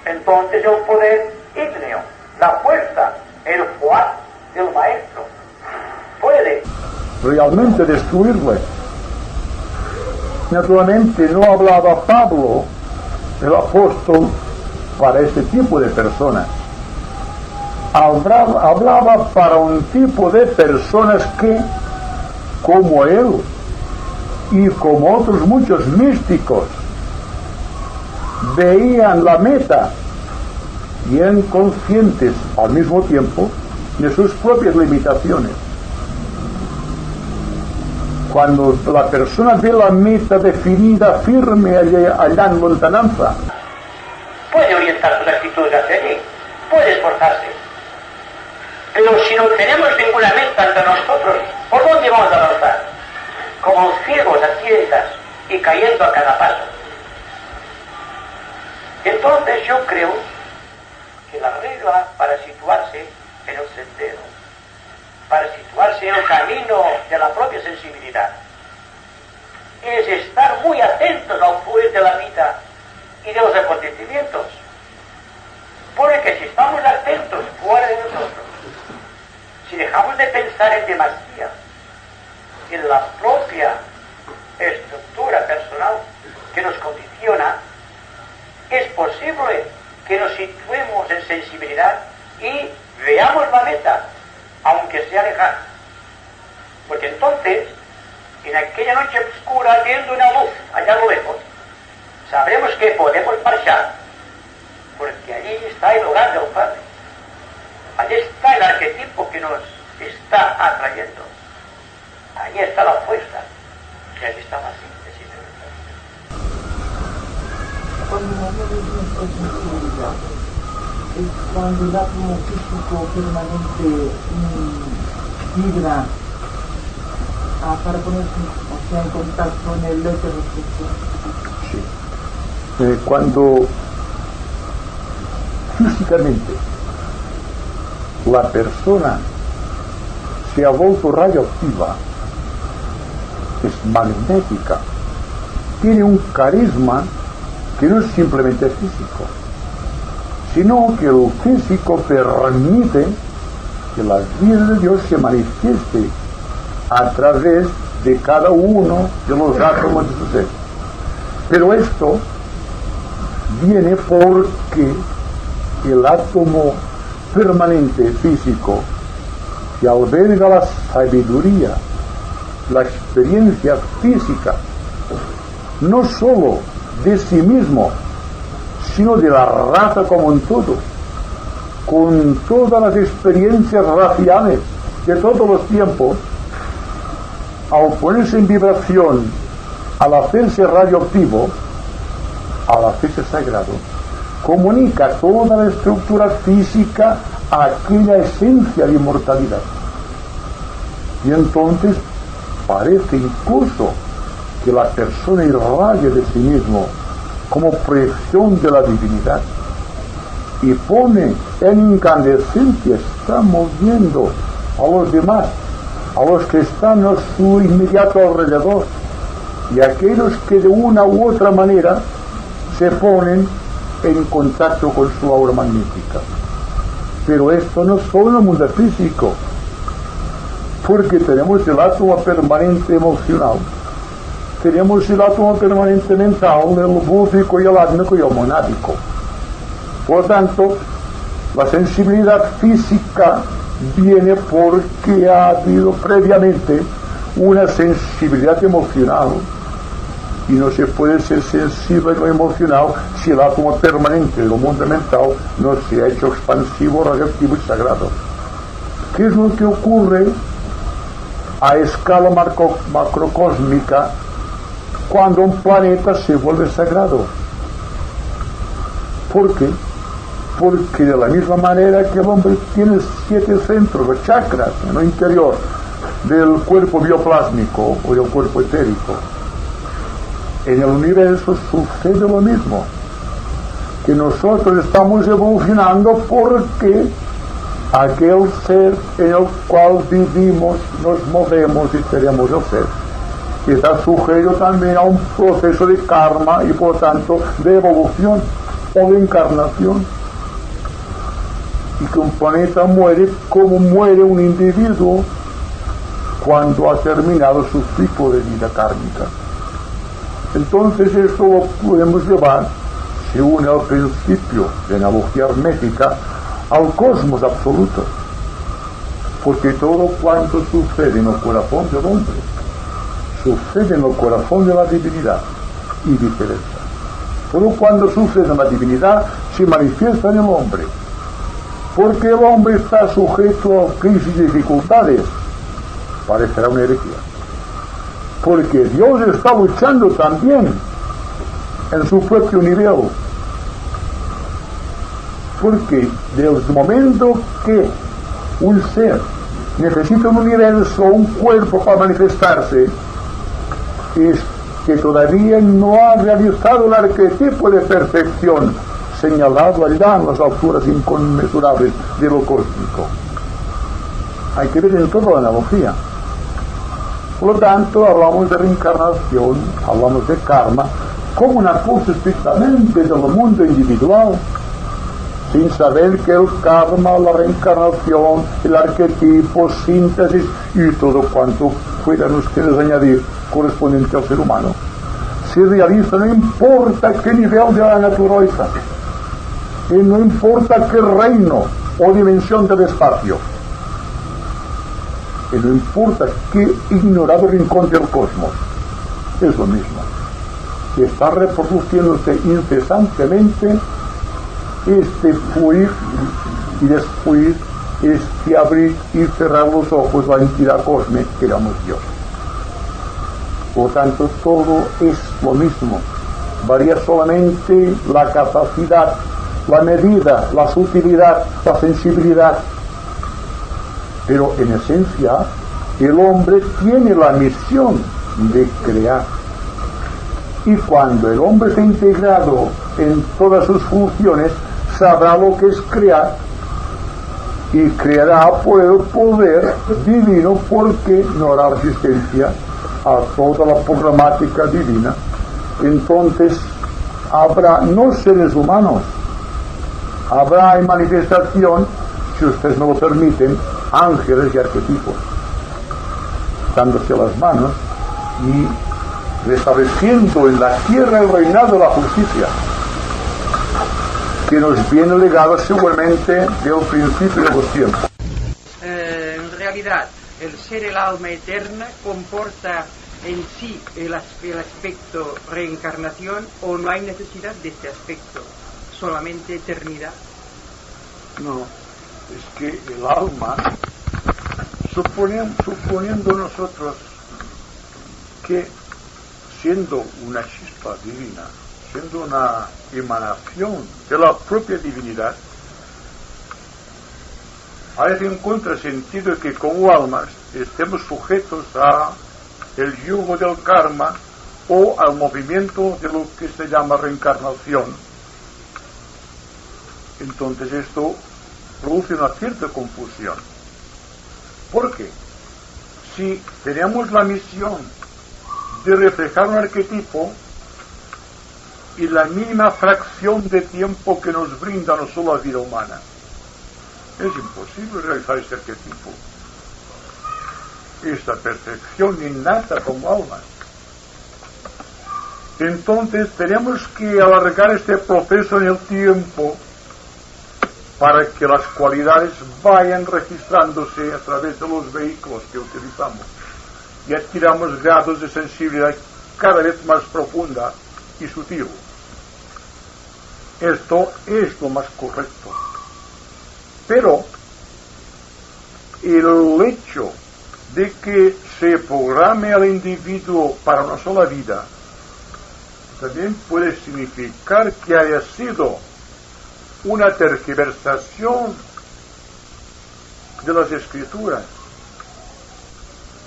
Entonces el poder ígneo, la fuerza, el fuá del maestro puede realmente destruirle. Naturalmente no hablaba Pablo, el apóstol, para este tipo de personas. Hablaba para un tipo de personas que, como él y como otros muchos místicos, veían la meta y eran conscientes al mismo tiempo de sus propias limitaciones. Cuando la persona ve la meta definida firme allá en lontananza, puede orientar sus actitudes hacia allí, puede esforzarse. Pero si no tenemos ninguna meta ante nosotros, ¿por dónde vamos a avanzar? Como ciegos a ciegas y cayendo a cada paso. Entonces yo creo que la regla para situarse en el sendero, para situarse en el camino de la propia sensibilidad, es estar muy atentos al fluir de la vida y de los acontecimientos. Porque si estamos atentos fuera de nosotros, si dejamos de pensar en demasía, en la propia estructura personal que nos condiciona, es posible que nos situemos en sensibilidad y veamos la meta, aunque sea lejana. Porque entonces, en aquella noche oscura, viendo una luz allá a lo lejos, sabremos que podemos marchar, porque allí está el hogar del Padre. Allí está el arquetipo que nos está atrayendo. Allí está la fuerza, y allí está la síntesis de verdad. Cuando hablamos de sensibilidad, es cuando el átomo físico permanente vibra para ponerse en contacto con el éter reflexión. Sí. Cuando físicamente la persona se ha vuelto radioactiva, es magnética, tiene un carisma que no es simplemente físico, sino que el físico permite que la vida de Dios se manifieste a través de cada uno de los átomos de su ser. Pero esto viene porque el átomo permanente físico, que alberga la sabiduría, la experiencia física, no sólo de sí mismo, sino de la raza como un todo, con todas las experiencias raciales de todos los tiempos, al ponerse en vibración, al hacerse radioactivo, al hacerse sagrado, comunica toda la estructura física a aquella esencia de inmortalidad. Y entonces parece incluso que la persona irradia de sí mismo como proyección de la divinidad y pone en incandescencia, está moviendo a los demás, a los que están a su inmediato alrededor, y aquellos que de una u otra manera se ponen en contacto con su aura magnética. Pero esto no es solo en el mundo físico, porque tenemos el átomo permanente emocional, tenemos el átomo permanente mental, el búfico y el átmico y el monádico. Por tanto, la sensibilidad física viene porque ha habido previamente una sensibilidad emocional y no se puede ser sensible en lo emocional si el átomo permanente de lo mundo mental no se ha hecho expansivo, radioactivo y sagrado. ¿Qué es lo que ocurre a escala macrocósmica cuando un planeta se vuelve sagrado? ¿Por qué? Porque de la misma manera que el hombre tiene 7 centros o chakras en lo interior del cuerpo bioplásmico o del cuerpo etérico, en el universo sucede lo mismo, que nosotros estamos evolucionando porque aquel ser en el cual vivimos, nos movemos y tenemos el ser, está sujeto también a un proceso de karma y por tanto de evolución o de encarnación, y que un planeta muere como muere un individuo cuando ha terminado su ciclo de vida kármica. Entonces esto lo podemos llevar, se une al principio de analogía hermética, al cosmos absoluto, porque todo cuanto sucede en el corazón del hombre sucede en el corazón de la divinidad y viceversa. Todo cuanto sucede en la divinidad se manifiesta en el hombre, porque el hombre está sujeto a crisis y dificultades. Parecerá una herejía, porque Dios está luchando también en su propio nivel, porque desde el momento que un ser necesita un universo, un cuerpo para manifestarse, es que todavía no ha realizado el arquetipo de perfección señalado allá en las alturas inconmensurables de lo cósmico. Hay que ver en toda la analogía. Por lo tanto, hablamos de reencarnación, hablamos de karma, como una cosa estrictamente del mundo individual, sin saber que el karma, la reencarnación, el arquetipo, síntesis y todo cuanto puedan ustedes añadir correspondiente al ser humano, se realiza no importa qué nivel de la naturaleza, y no importa qué reino o dimensión del espacio, y no importa qué ignorado rincón del cosmos, es lo mismo, que está reproduciéndose incesantemente este fluir y desfluir, este abrir y cerrar los ojos, la entidad cósmica que llamamos Dios. Por tanto, todo es lo mismo, varía solamente la capacidad, la medida, la sutilidad, la sensibilidad, pero en esencia el hombre tiene la misión de crear, y cuando el hombre está integrado en todas sus funciones, sabrá lo que es crear y creará por el poder divino, porque no hará resistencia a toda la programática divina. Entonces habrá no seres humanos, habrá en manifestación, si ustedes me lo permiten, ángeles y arquetipos, dándose las manos y restableciendo en la tierra el reinado de la justicia, que nos viene legado seguramente del principio de los tiempos. En realidad, el ser, el alma eterna, comporta en sí el aspecto reencarnación, o no hay necesidad de este aspecto, solamente eternidad. No, es que el alma, suponiendo nosotros que siendo una chispa divina, siendo una emanación de la propia divinidad, hay un contrasentido que como almas estemos sujetos a el yugo del karma o al movimiento de lo que se llama reencarnación. Entonces esto produce una cierta confusión. ¿Por qué? Si tenemos la misión de reflejar un arquetipo y la mínima fracción de tiempo que nos brinda no solo la vida humana, es imposible realizar este arquetipo, esta perfección innata como alma. Entonces tenemos que alargar este proceso en el tiempo para que las cualidades vayan registrándose a través de los vehículos que utilizamos y adquiramos grados de sensibilidad cada vez más profunda y sutil. Esto es lo más correcto. Pero el hecho de que se programe al individuo para una sola vida también puede significar que haya sido una tergiversación de las escrituras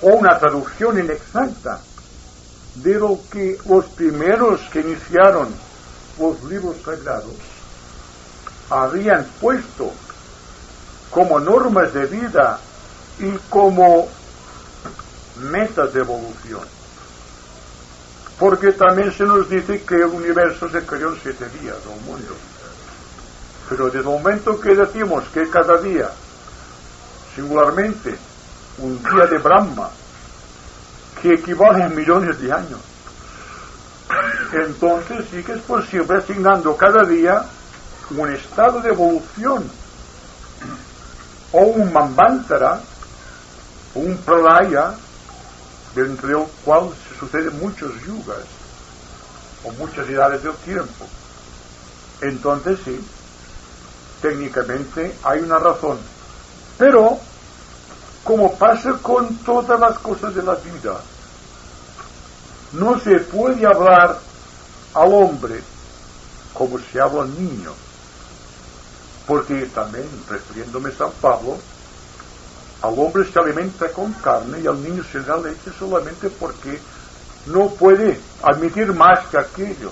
o una traducción inexacta de lo que los primeros que iniciaron los libros sagrados habían puesto como normas de vida y como metas de evolución. Porque también se nos dice que el universo se creó en 7 días, el mundo. Pero desde el momento que decimos que cada día, singularmente, un día de Brahma, que equivale a millones de años, entonces sí que es posible asignando cada día un estado de evolución, o un Manvantara, o un Pralaya, dentro del cual se suceden muchos yugas, o muchas edades del tiempo. Entonces sí, técnicamente hay una razón. Pero, como pasa con todas las cosas de la vida, no se puede hablar al hombre como se habla al niño. Porque también, refiriéndome a San Pablo, al hombre se alimenta con carne y al niño se da leche solamente porque no puede admitir más que aquello.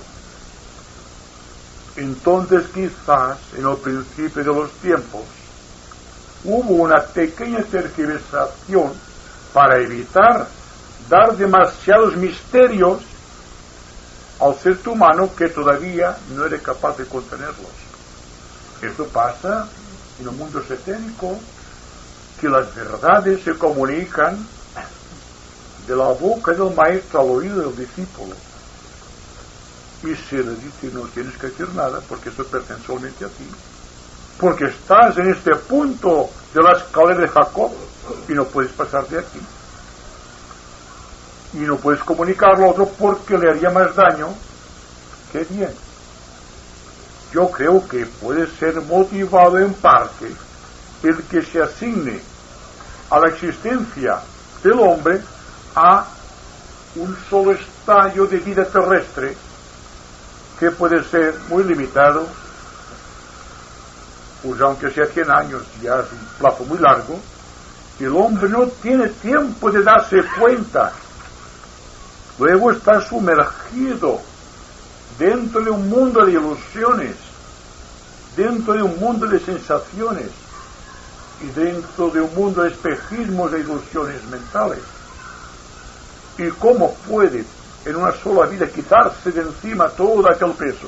Entonces quizás en el principio de los tiempos hubo una pequeña tergiversación para evitar dar demasiados misterios al ser humano que todavía no era capaz de contenerlos. Esto pasa en el mundo esotérico, que las verdades se comunican de la boca del maestro al oído del discípulo. Y se le dice, no tienes que decir nada, porque eso pertenece solamente a ti. Porque estás en este punto de la escalera de Jacob y no puedes pasar de aquí. Y no puedes comunicarlo a otro porque le haría más daño que bien. Yo creo que puede ser motivado en parte el que se asigne a la existencia del hombre a un solo estadio de vida terrestre que puede ser muy limitado, pues aunque sea 100 años, ya es un plazo muy largo, y el hombre no tiene tiempo de darse cuenta. Luego está sumergido dentro de un mundo de ilusiones, dentro de un mundo de sensaciones y dentro de un mundo de espejismos e ilusiones mentales. ¿Y cómo puede en una sola vida quitarse de encima todo aquel peso?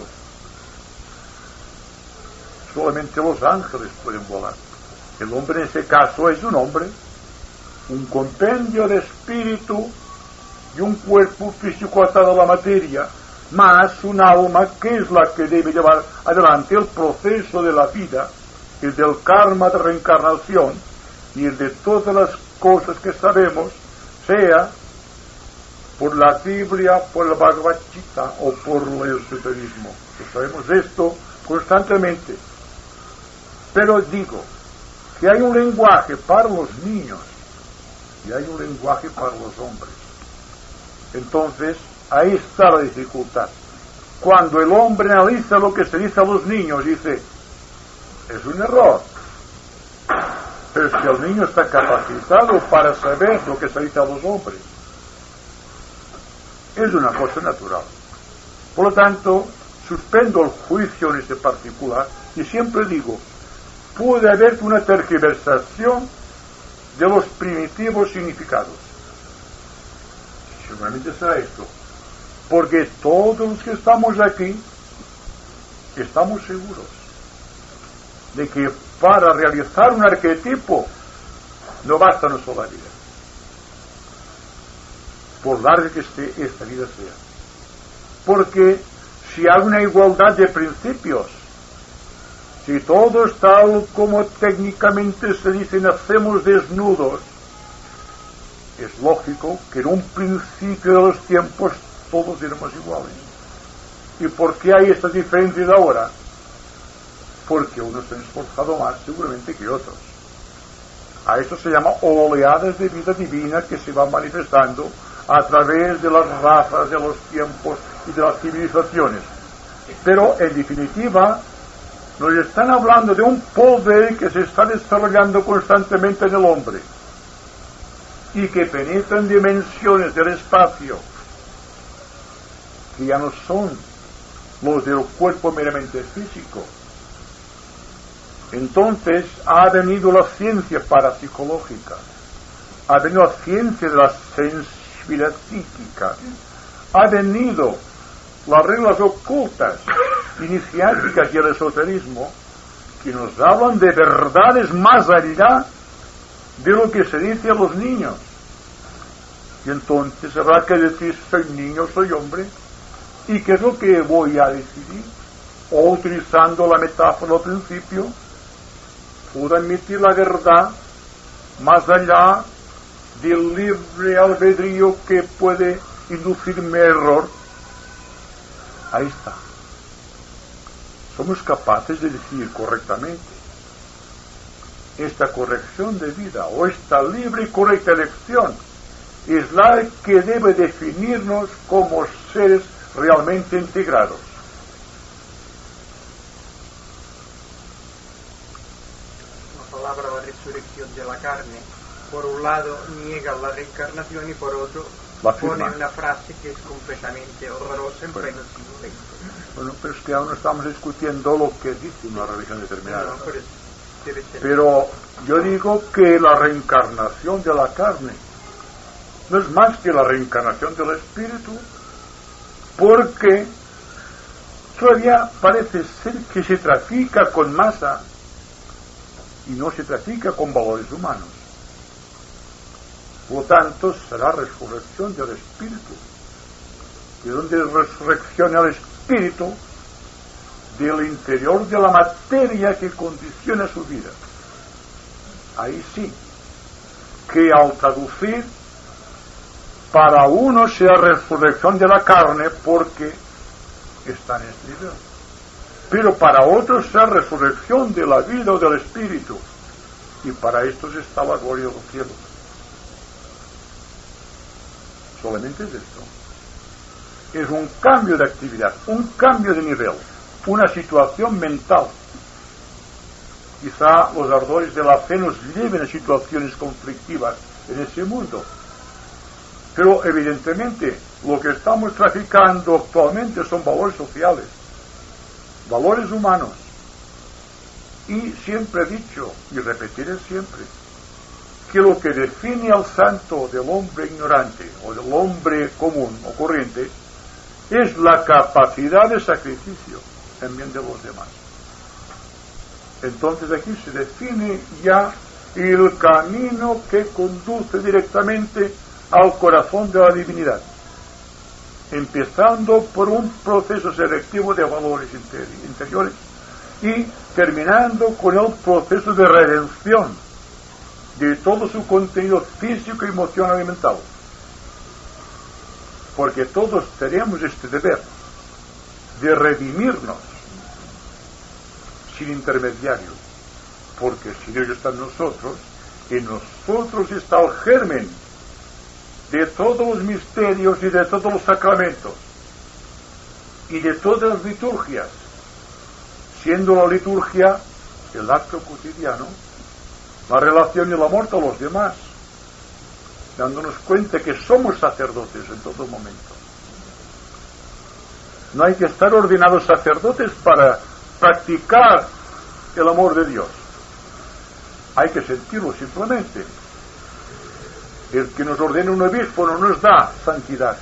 Solamente los ángeles pueden volar. El hombre en ese caso es un hombre, un compendio de espíritu y un cuerpo físico atado a la materia, más un alma que es la que debe llevar adelante el proceso de la vida, el del karma de reencarnación y el de todas las cosas que sabemos, sea por la Biblia, por la Bhagavad Gita o por el esoterismo. Que sabemos esto constantemente. Pero digo que hay un lenguaje para los niños y hay un lenguaje para los hombres. Entonces, ahí está la dificultad. Cuando el hombre analiza lo que se dice a los niños, dice, es un error. Pero es que el niño está capacitado para saber lo que se dice a los hombres. Es una cosa natural. Por lo tanto, suspendo el juicio en este particular y siempre digo, puede haber una tergiversación de los primitivos significados. Seguramente será esto. Porque todos los que estamos aquí estamos seguros de que para realizar un arquetipo no basta una sola vida, por larga que esta vida sea. Porque si hay una igualdad de principios, si todos tal como técnicamente se dice nacemos desnudos, es lógico que en un principio de los tiempos todos éramos iguales. ¿Y por qué hay estas diferencias ahora? Porque unos se han esforzado más seguramente que otros. A esto se llama oleadas de vida divina que se van manifestando a través de las razas, de los tiempos y de las civilizaciones. Pero en definitiva nos están hablando de un poder que se está desarrollando constantemente en el hombre y que penetra en dimensiones del espacio que ya no son los del cuerpo meramente físico. Entonces ha venido la ciencia parapsicológica, ha venido la ciencia de la sensibilidad psíquica, ha venido las reglas ocultas, iniciáticas y el esoterismo, que nos hablan de verdades más allá de lo que se dice a los niños. Y entonces habrá que decir, soy niño, soy hombre, ¿y qué es lo que voy a decidir? O utilizando la metáfora al principio, puedo admitir la verdad más allá del libre albedrío que puede inducirme a error. Ahí está. Somos capaces de decidir correctamente. Esta corrección de vida o esta libre y correcta elección es la que debe definirnos como seres realmente integrados. La palabra la resurrección de la carne, por un lado niega la reencarnación y por otro pone una frase que es completamente horrorosa en pleno siglo XX. Bueno, pero es que aún no estamos discutiendo lo que dice una religión determinada. No, pero yo digo que la reencarnación de la carne no es más que la reencarnación del espíritu, porque todavía parece ser que se trafica con masa y no se trafica con valores humanos. Por lo tanto, será resurrección del espíritu. ¿De dónde resurrecciona el espíritu? Del interior de la materia que condiciona su vida. Ahí sí, que al traducir, para uno será resurrección de la carne porque está en este nivel. Pero para otros será resurrección de la vida o del espíritu. Y para estos está la gloria del cielo. Solamente es esto. Es un cambio de actividad, un cambio de nivel, una situación mental. Quizá los ardores de la fe nos lleven a situaciones conflictivas en ese mundo. Pero evidentemente lo que estamos traficando actualmente son valores sociales, valores humanos. Y siempre he dicho, y repetiré siempre, que lo que define al santo del hombre ignorante o del hombre común o corriente es la capacidad de sacrificio en bien de los demás. Entonces aquí se define ya el camino que conduce directamente al corazón de la divinidad, empezando por un proceso selectivo de valores interiores y terminando con el proceso de redención de todo su contenido físico, emocional y mental. Porque todos tenemos este deber de redimirnos sin intermediarios, porque si Dios está en nosotros está el germen de todos los misterios y de todos los sacramentos y de todas las liturgias, siendo la liturgia el acto cotidiano, la relación y el amor a los demás, dándonos cuenta que somos sacerdotes en todo momento. No hay que estar ordenados sacerdotes para practicar el amor de Dios. Hay que sentirlo simplemente. El que nos ordena un obispo no nos da santidad.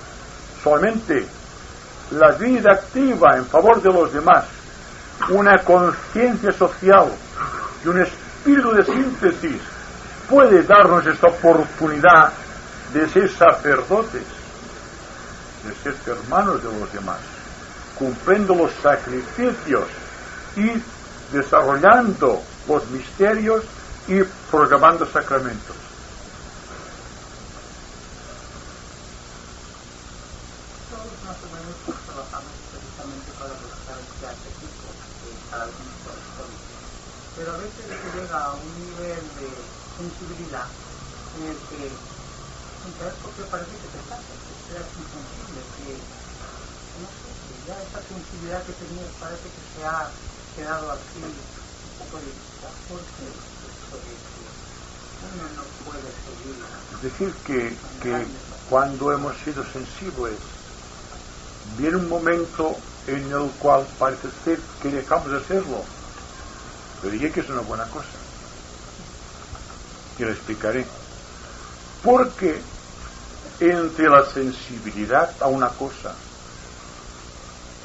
Solamente la vida activa en favor de los demás, una conciencia social y un espíritu de síntesis puede darnos esta oportunidad de ser sacerdotes, de ser hermanos de los demás, cumpliendo los sacrificios y desarrollando los misterios y proclamando sacramentos. todos más o menos trabajamos precisamente para buscar este arquetipo que cada uno corresponde. Pero a veces se llega a un nivel de sensibilidad en el que, ¿sabes por qué parece que te pasa? Que seas insensible, que no sé, que ya esa sensibilidad que tenías parece que se ha quedado así un poco distinta, porque uno no puede seguir. Es decir, que cuando hemos sido sensibles, viene un momento en el cual parece ser que dejamos de hacerlo. Pero diré que es una buena cosa. Y lo explicaré. Porque entre la sensibilidad a una cosa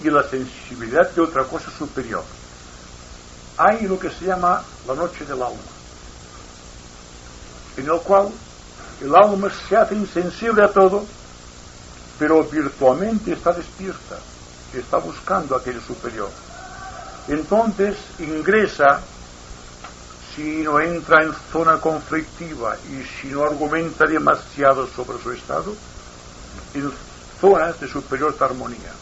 y la sensibilidad de otra cosa superior, hay lo que se llama la noche del alma, en el cual el alma se hace insensible a todo, pero virtualmente está despierta, está buscando aquello superior. Entonces ingresa, si no entra en zona conflictiva y si no argumenta demasiado sobre su estado, en zonas de superior armonía.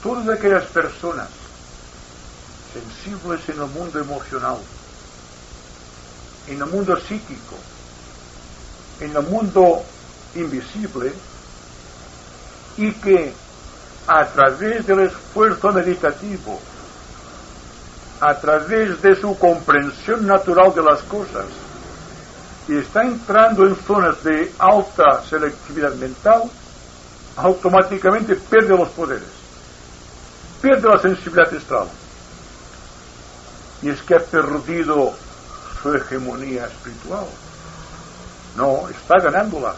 Todas aquellas personas sensibles en el mundo emocional, en el mundo psíquico, en el mundo invisible, y que a través del esfuerzo meditativo, a través de su comprensión natural de las cosas, y está entrando en zonas de alta selectividad mental, automáticamente pierde los poderes, pierde la sensibilidad astral. Y es que ha perdido su hegemonía espiritual. No, está ganándola.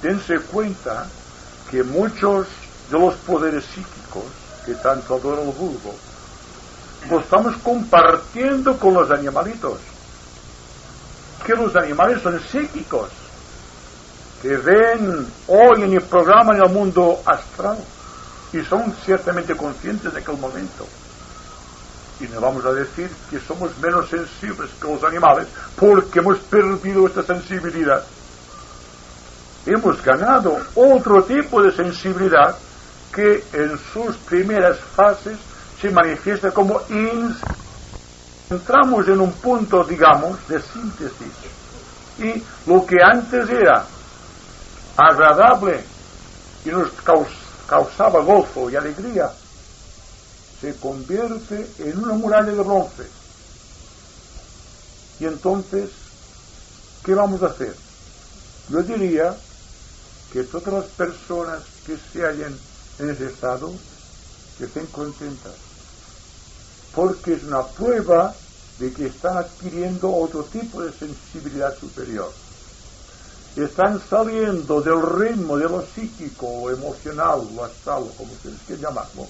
Dense cuenta que muchos de los poderes psíquicos que tanto adora el vulgo lo estamos compartiendo con los animalitos, que los animales son psíquicos, que ven, oyen y programan el mundo astral y son ciertamente conscientes de aquel momento. Y no vamos a decir que somos menos sensibles que los animales porque hemos perdido esta sensibilidad. Hemos ganado otro tipo de sensibilidad que en sus primeras fases se manifiesta como entramos en un punto, digamos, de síntesis. Y lo que antes era agradable y nos causaba gozo y alegría, se convierte en una muralla de bronce. Y entonces, ¿qué vamos a hacer? Yo diría que todas las personas que se hallen en ese estado, que estén contentas, porque es una prueba de que están adquiriendo otro tipo de sensibilidad superior. Están saliendo del ritmo de lo psíquico, o emocional, o astral, o como ustedes quieran llamarlo,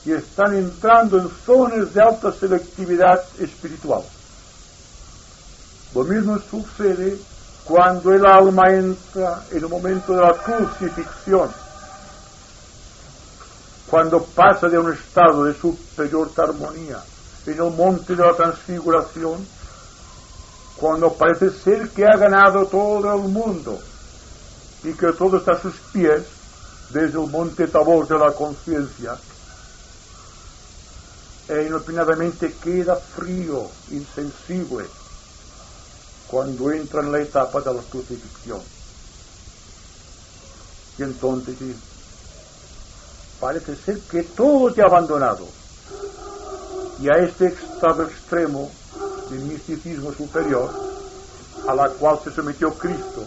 y están entrando en zonas de alta selectividad espiritual. Lo mismo sucede cuando el alma entra en el momento de la crucifixión, cuando pasa de un estado de superior armonía en el monte de la transfiguración, cuando parece ser que ha ganado todo el mundo y que todo está a sus pies, desde el monte Tabor de la conciencia, e inopinadamente queda frío, insensible, cuando entra en la etapa de la crucifixión. Y entonces parece ser que todo te ha abandonado. Y a este estado extremo de misticismo superior, a la cual se sometió Cristo,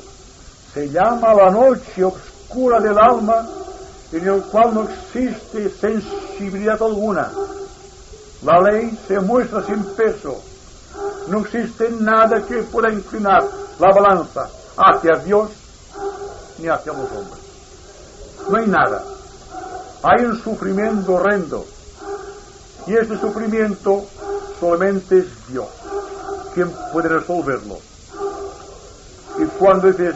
se llama la noche oscura del alma, en el cual no existe sensibilidad alguna. La ley se muestra sin peso. No existe nada que pueda inclinar la balanza hacia Dios ni hacia los hombres. No hay nada. Hay un sufrimiento horrendo. Y este sufrimiento solamente es Dios quien puede resolverlo. Y cuando dices,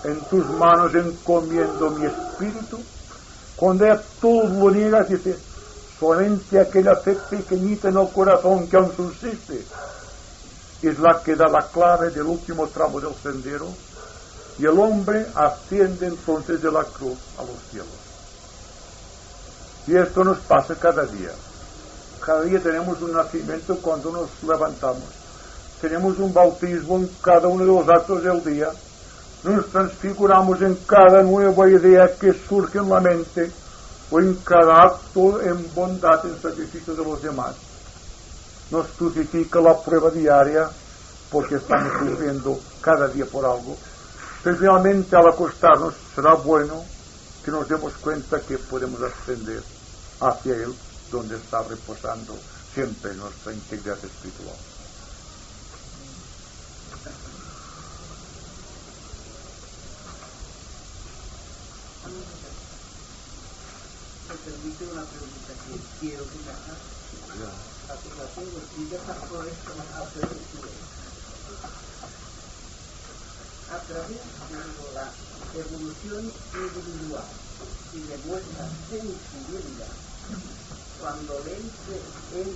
en tus manos encomiendo mi espíritu, cuando ya tú lo niegas, dices, solamente aquella fe pequeñita en el corazón que aún subsiste es la que da la clave del último tramo del sendero, y el hombre asciende entonces de la cruz a los cielos. Y esto nos pasa cada día. Cada día tenemos un nacimiento cuando nos levantamos. Tenemos un bautismo en cada uno de los actos del día. Nos transfiguramos en cada nueva idea que surge en la mente, o en cada acto en bondad, en sacrificio de los demás. Nos crucifica la prueba diaria, porque estamos sufriendo cada día por algo. Pero finalmente, al acostarnos, será bueno que nos demos cuenta que podemos ascender hacia Él, donde está reposando siempre nuestra integridad espiritual. Me permite una pregunta que quiero que me hagas. A tu razón, explica por esto hacer a través de la evolución individual y de nuestra sensibilidad, cuando entra en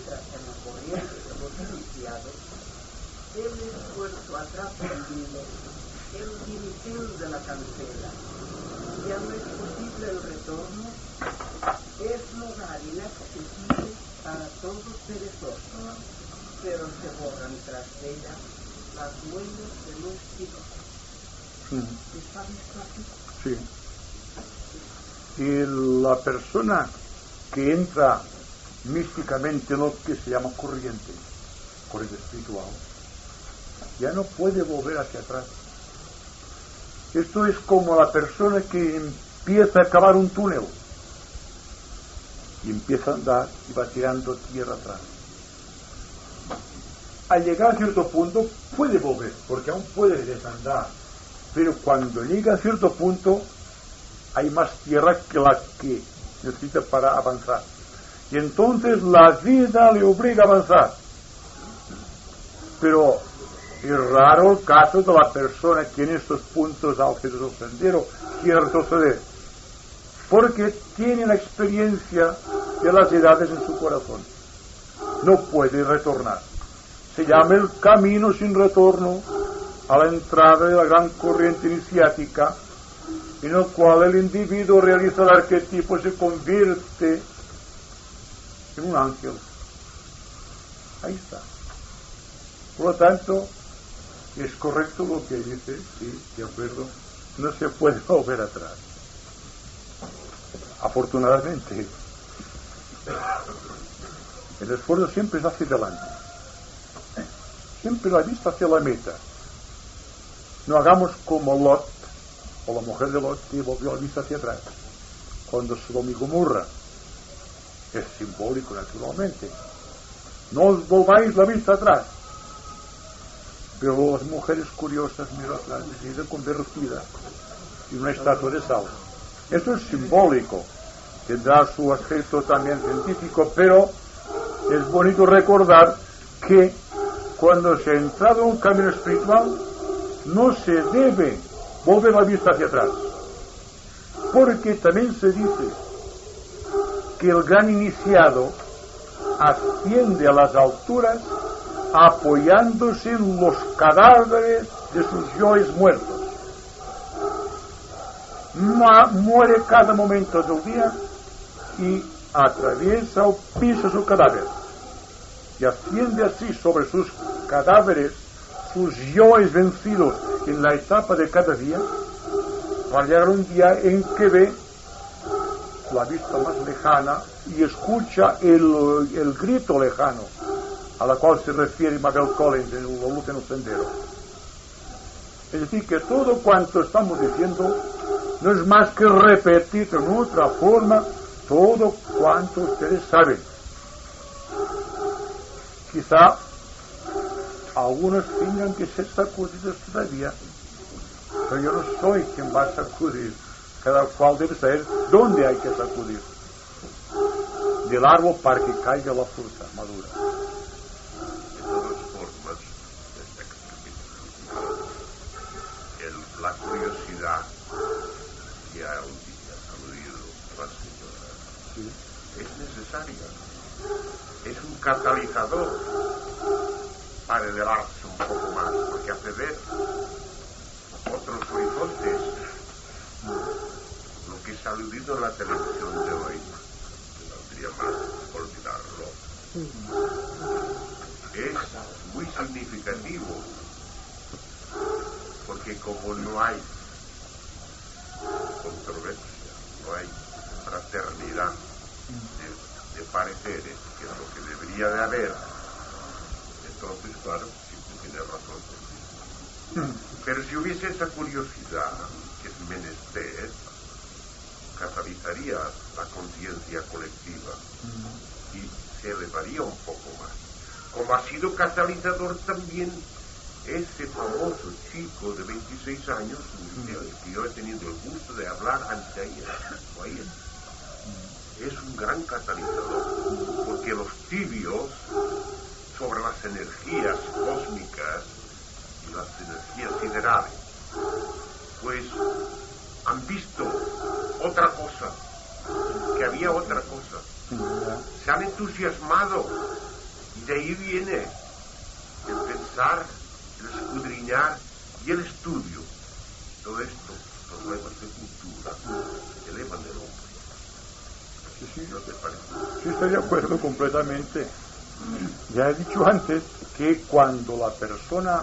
la corriente de los iniciados, el esfuerzo ha trascendido el dintel de la cancela. Ya no es posible el retorno, es lugar inaccesible para todos perezosos, pero se borran tras ella las huellas de los hijos. ¿Está visto aquí? Sí. Y la persona que entra místicamente en lo que se llama corriente espiritual, ya no puede volver hacia atrás. Esto es como la persona que empieza a cavar un túnel y empieza a andar y va tirando tierra atrás. Al llegar a cierto punto puede volver, porque aún puede desandar, pero cuando llega a cierto punto hay más tierra que la que necesita para avanzar, y entonces la vida le obliga a avanzar. Pero es raro el caso de la persona que en estos puntos álgidos del sendero quiere retroceder, porque tiene la experiencia de las edades en su corazón. No puede retornar. Se llama el camino sin retorno a la entrada de la gran corriente iniciática, en el cual el individuo realiza el arquetipo y se convierte en un ángel. Ahí está. Por lo tanto, es correcto lo que dice, sí, de acuerdo, no se puede volver atrás. Afortunadamente, el esfuerzo siempre es hacia adelante, siempre la vista hacia la meta. No hagamos como Lot, o la mujer de Lot, que volvió la vista hacia atrás cuando Sodoma y Gomorra. Es simbólico, naturalmente. No os volváis la vista atrás. Pero las mujeres curiosas miran atrás y se convertida en una estatua de sal. Esto es simbólico, tendrá su aspecto también científico, pero es bonito recordar que cuando se ha entrado en un camino espiritual no se debe volver la vista hacia atrás, porque también se dice que el gran iniciado asciende a las alturas apoyándose en los cadáveres de sus yoes muertos. Muere cada momento del día y atraviesa o pisa su cadáver y asciende así sobre sus cadáveres, sus yoes vencidos en la etapa de cada día, para llegar un día en que ve la vista más lejana y escucha el grito lejano a la cual se refiere Mabel Collins en La luz en el sendero. Es decir, que todo cuanto estamos diciendo no es más que repetir en otra forma todo cuanto ustedes saben. Quizá algunos tengan que ser sacudidos todavía, pero yo no soy quien va a sacudir. Cada cual debe saber dónde hay que sacudir del árbol para que caiga la fruta madura. De todas formas, este capítulo, la curiosidad que ha aludido la señora, ¿sí?, es necesaria. Es un catalizador para elevarse un poco más, porque hace ver otros horizontes. Lo que se ha aludido en la televisión de hoy, no valdría más olvidarlo. Es muy significativo, porque como no hay controversia, no hay fraternidad de pareceres, que es lo que debería de haber, entonces, claro, siempre tiene razón. Pero si hubiese esa curiosidad, que es menester, catalizaría la conciencia colectiva y se elevaría un poco más. Como ha sido catalizador también ese famoso chico de 26 años, que yo he tenido el gusto de hablar ante ayer. Es un gran catalizador, porque los tibios sobre las energías cósmicas y las energías siderales, pues han visto otra cosa, que había otra cosa. Se han entusiasmado, y de ahí viene el pensar, el escudriñar y el estudio. Todo esto, los problemas de cultura, elevan el hombre. Sí, ¿No te parece? sí, estoy de acuerdo completamente. Ya he dicho antes que cuando la persona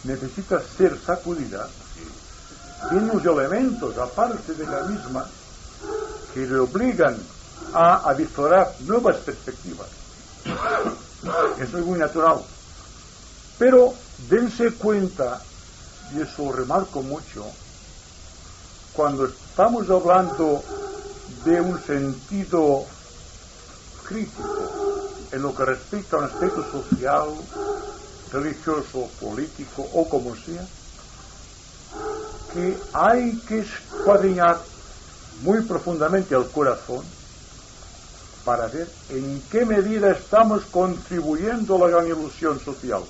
necesita ser sacudida, tiene unos elementos, aparte de la misma, que le obligan a avisorar nuevas perspectivas. Eso es muy natural. Pero dense cuenta, y eso lo remarco mucho, cuando estamos hablando de un sentido crítico en lo que respecta a un aspecto social, religioso, político o como sea, que hay que escuadriñar muy profundamente el corazón para ver en qué medida estamos contribuyendo a la gran ilusión social.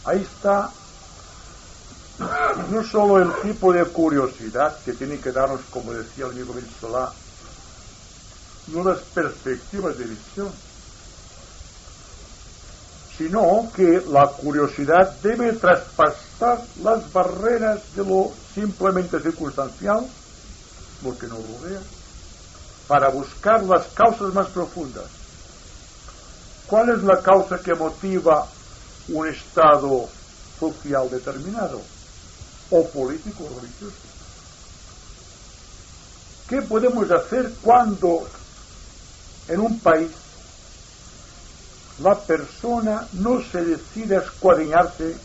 Ahí está no solo el tipo de curiosidad que tiene que darnos, como decía el amigo Ben Solá, nuevas perspectivas de visión, sino que la curiosidad debe traspasar las barreras de lo simplemente circunstancial, lo que nos rodea, para buscar las causas más profundas. ¿Cuál es la causa que motiva un estado social determinado o político o religioso? ¿Qué podemos hacer cuando en un país la persona no se decide a escuadriñarse,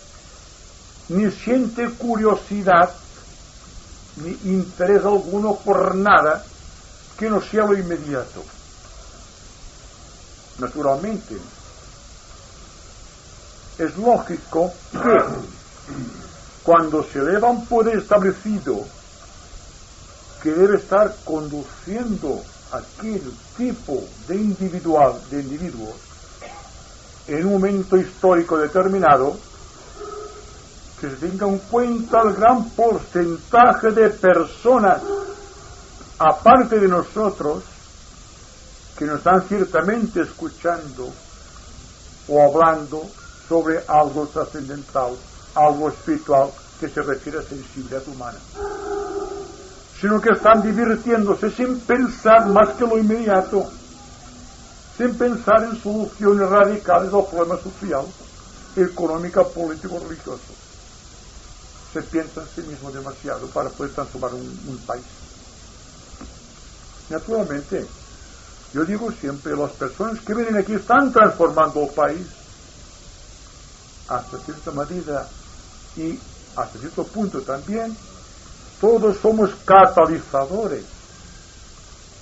ni siente curiosidad ni interés alguno por nada que no sea lo inmediato? Naturalmente, es lógico que cuando se eleva un poder establecido que debe estar conduciendo aquel tipo de individuos en un momento histórico determinado, que se tenga en cuenta el gran porcentaje de personas, aparte de nosotros, que nos están ciertamente escuchando o hablando sobre algo trascendental, algo espiritual que se refiere a sensibilidad humana, sino que están divirtiéndose sin pensar más que lo inmediato, sin pensar en soluciones radicales al problema social, económico, político, religioso. Se piensa en sí mismo demasiado para poder transformar un país. Naturalmente, yo digo siempre, las personas que vienen aquí están transformando el país hasta cierta medida y hasta cierto punto también. Todos somos catalizadores.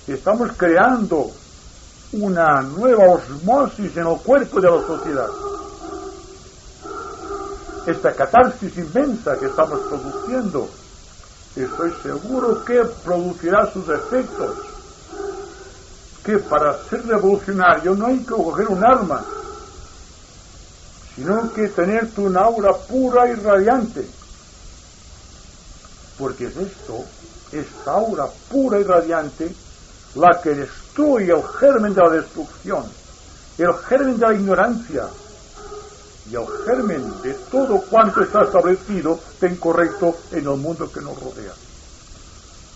Estamos creando una nueva osmosis en el cuerpo de la sociedad. Esta catarsis inmensa que estamos produciendo, estoy seguro que producirá sus efectos. Que para ser revolucionario no hay que coger un arma, sino que tenerte una aura pura y radiante. Porque es esta aura pura y radiante, la que destruye el germen de la destrucción, el germen de la ignorancia, y el germen de todo cuanto está establecido de incorrecto en el mundo que nos rodea.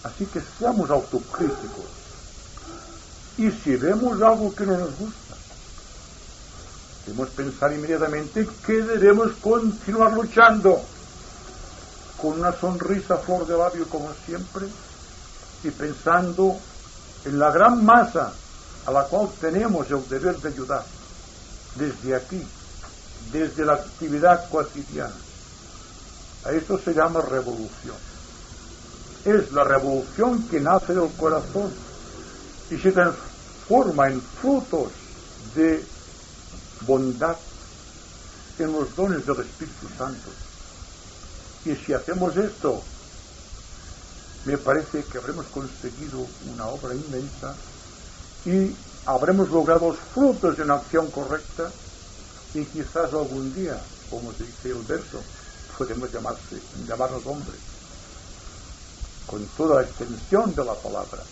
Así que seamos autocríticos. Y si vemos algo que no nos gusta, debemos pensar inmediatamente que debemos continuar luchando con una sonrisa a flor de labio como siempre y pensando en la gran masa a la cual tenemos el deber de ayudar desde aquí, desde la actividad cotidiana. A esto se llama revolución. Es la revolución que nace del corazón y se transforma en frutos de bondad, en los dones del Espíritu Santo. Y si hacemos esto, me parece que habremos conseguido una obra inmensa y habremos logrado los frutos de una acción correcta, y quizás algún día, como dice el verso, podemos llamarnos hombres, con toda la extensión de la palabra.